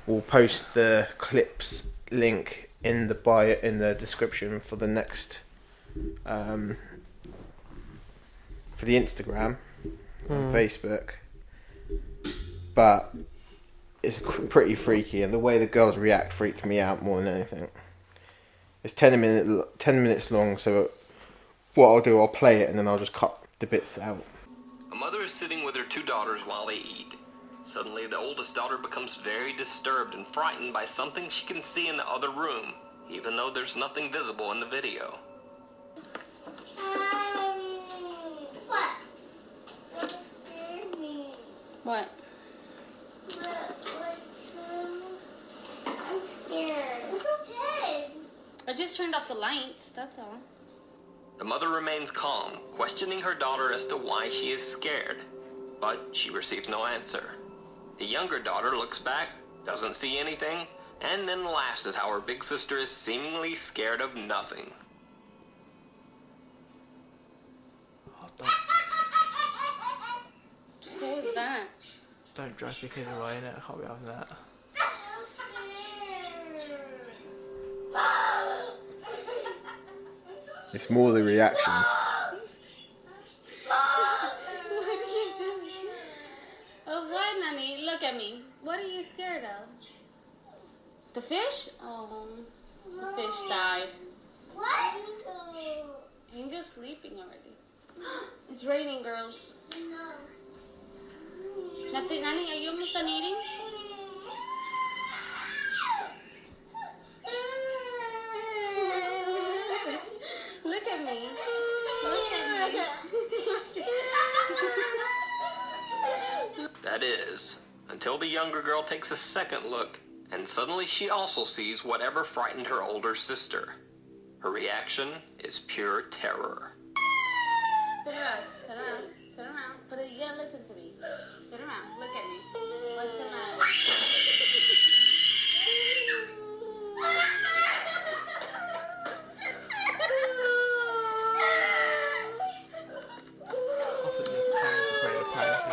we'll post the clips link in the bio in the description for the next for the Instagram and Facebook. But it's pretty freaky, and the way the girls react freaked me out more than anything. It's 10 minutes long, so what I'll do, I'll play it and then I'll just cut the bits out. A mother is sitting with her two daughters while they eat. Suddenly, the oldest daughter becomes very disturbed and frightened by something she can see in the other room, even though there's nothing visible in the video. What? I'm scared. It's okay. I just turned off the lights, that's all. The mother remains calm, questioning her daughter as to why she is scared, but she receives no answer. The younger daughter looks back, doesn't see anything, and then laughs at how her big sister is seemingly scared of nothing. What was that? Don't drive your kid away, innit? I can't be having that. It's more the reactions. Oh, what, Mommy? Look at me. What are you scared of? The fish? Oh, the fish died. What? Angel's sleeping already. It's raining, girls. No. Nothing, Nani, are you almost done eating? Look at me. Look at me. That is, until the younger girl takes a second look, and suddenly she also sees whatever frightened her older sister. Her reaction is pure terror. Turn around. Turn around. Turn around. But you gotta listen to me. Turn around. Look at me. What's the matter? I think your parents are pretty proud.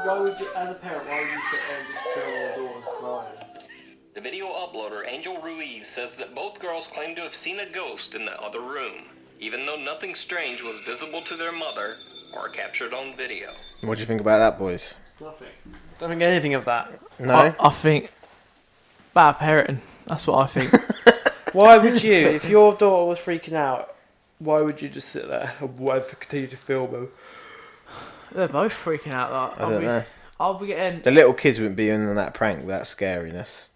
Why would you, as a parent, why would you sit there and just film your daughter crying? The video uploader, Angel Ruiz, says that both girls claim to have seen a ghost in the other room, even though nothing strange was visible to their mother or captured on video. What do you think about that, boys? Nothing. Don't think anything of that. No? I think bad parenting. That's what I think. Why would you, if your daughter was freaking out, why would you just sit there and continue to film them? They're both freaking out. Like, I don't know. I'll be getting. The little kids wouldn't be in on that prank with that scariness.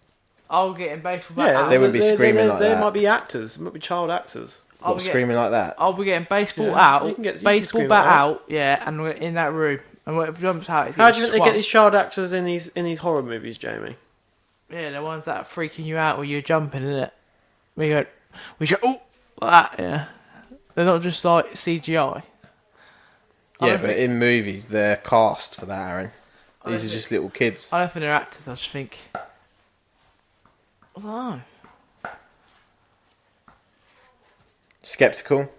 I'll be getting baseball bat out. They wouldn't be screaming like they that. might be actors. They might be child actors. What, screaming like that? I'll be getting baseball Yeah, out, you can baseball scream bat like that. out, yeah, and we're in that room, and whatever jumps out, it's How do you getting think they get swung. these child actors in these horror movies, Jamie? Yeah, the ones that are freaking you out when you're jumping, innit? We go, oh, like that, yeah. They're not just like CGI. I Yeah, don't but think- in movies, they're cast for that, Aaron. I These don't are just little kids. I don't think they're actors. I just think, I don't know. Skeptical?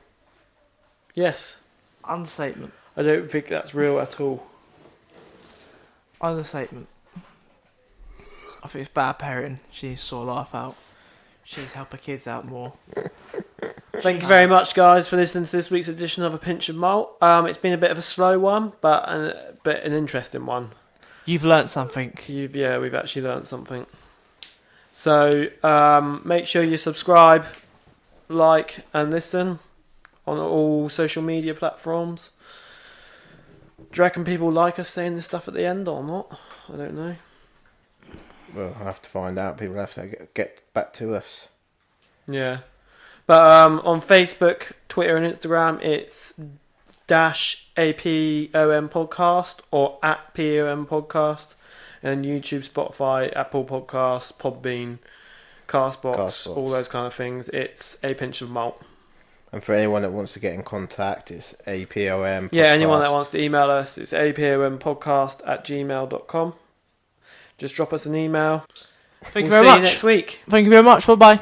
Yes. Understatement. I don't think that's real at all. Understatement. I think it's bad parenting. She needs to sort life out. She needs to help her kids out more. Thank you very much, guys, for listening to this week's edition of A Pinch of Malt. It's been a bit of a slow one, but an interesting one. You've learnt something. We've actually learned something. So make sure you subscribe, like, and listen on all social media platforms. Do you reckon people like us saying this stuff at the end or not? I don't know. Well, I have to find out. People have to get back to us. Yeah. But on Facebook, Twitter and Instagram, it's -APOM podcast or @POM podcast. And YouTube, Spotify, Apple Podcasts, Podbean, Castbox, all those kind of things. It's A Pinch of Malt. And for anyone that wants to get in contact, it's APOM. Yeah, anyone that wants to email us, it's apompodcast@gmail.com. Just drop us an email. Thank you We'll very see much. you next week. Thank you very much. Bye bye.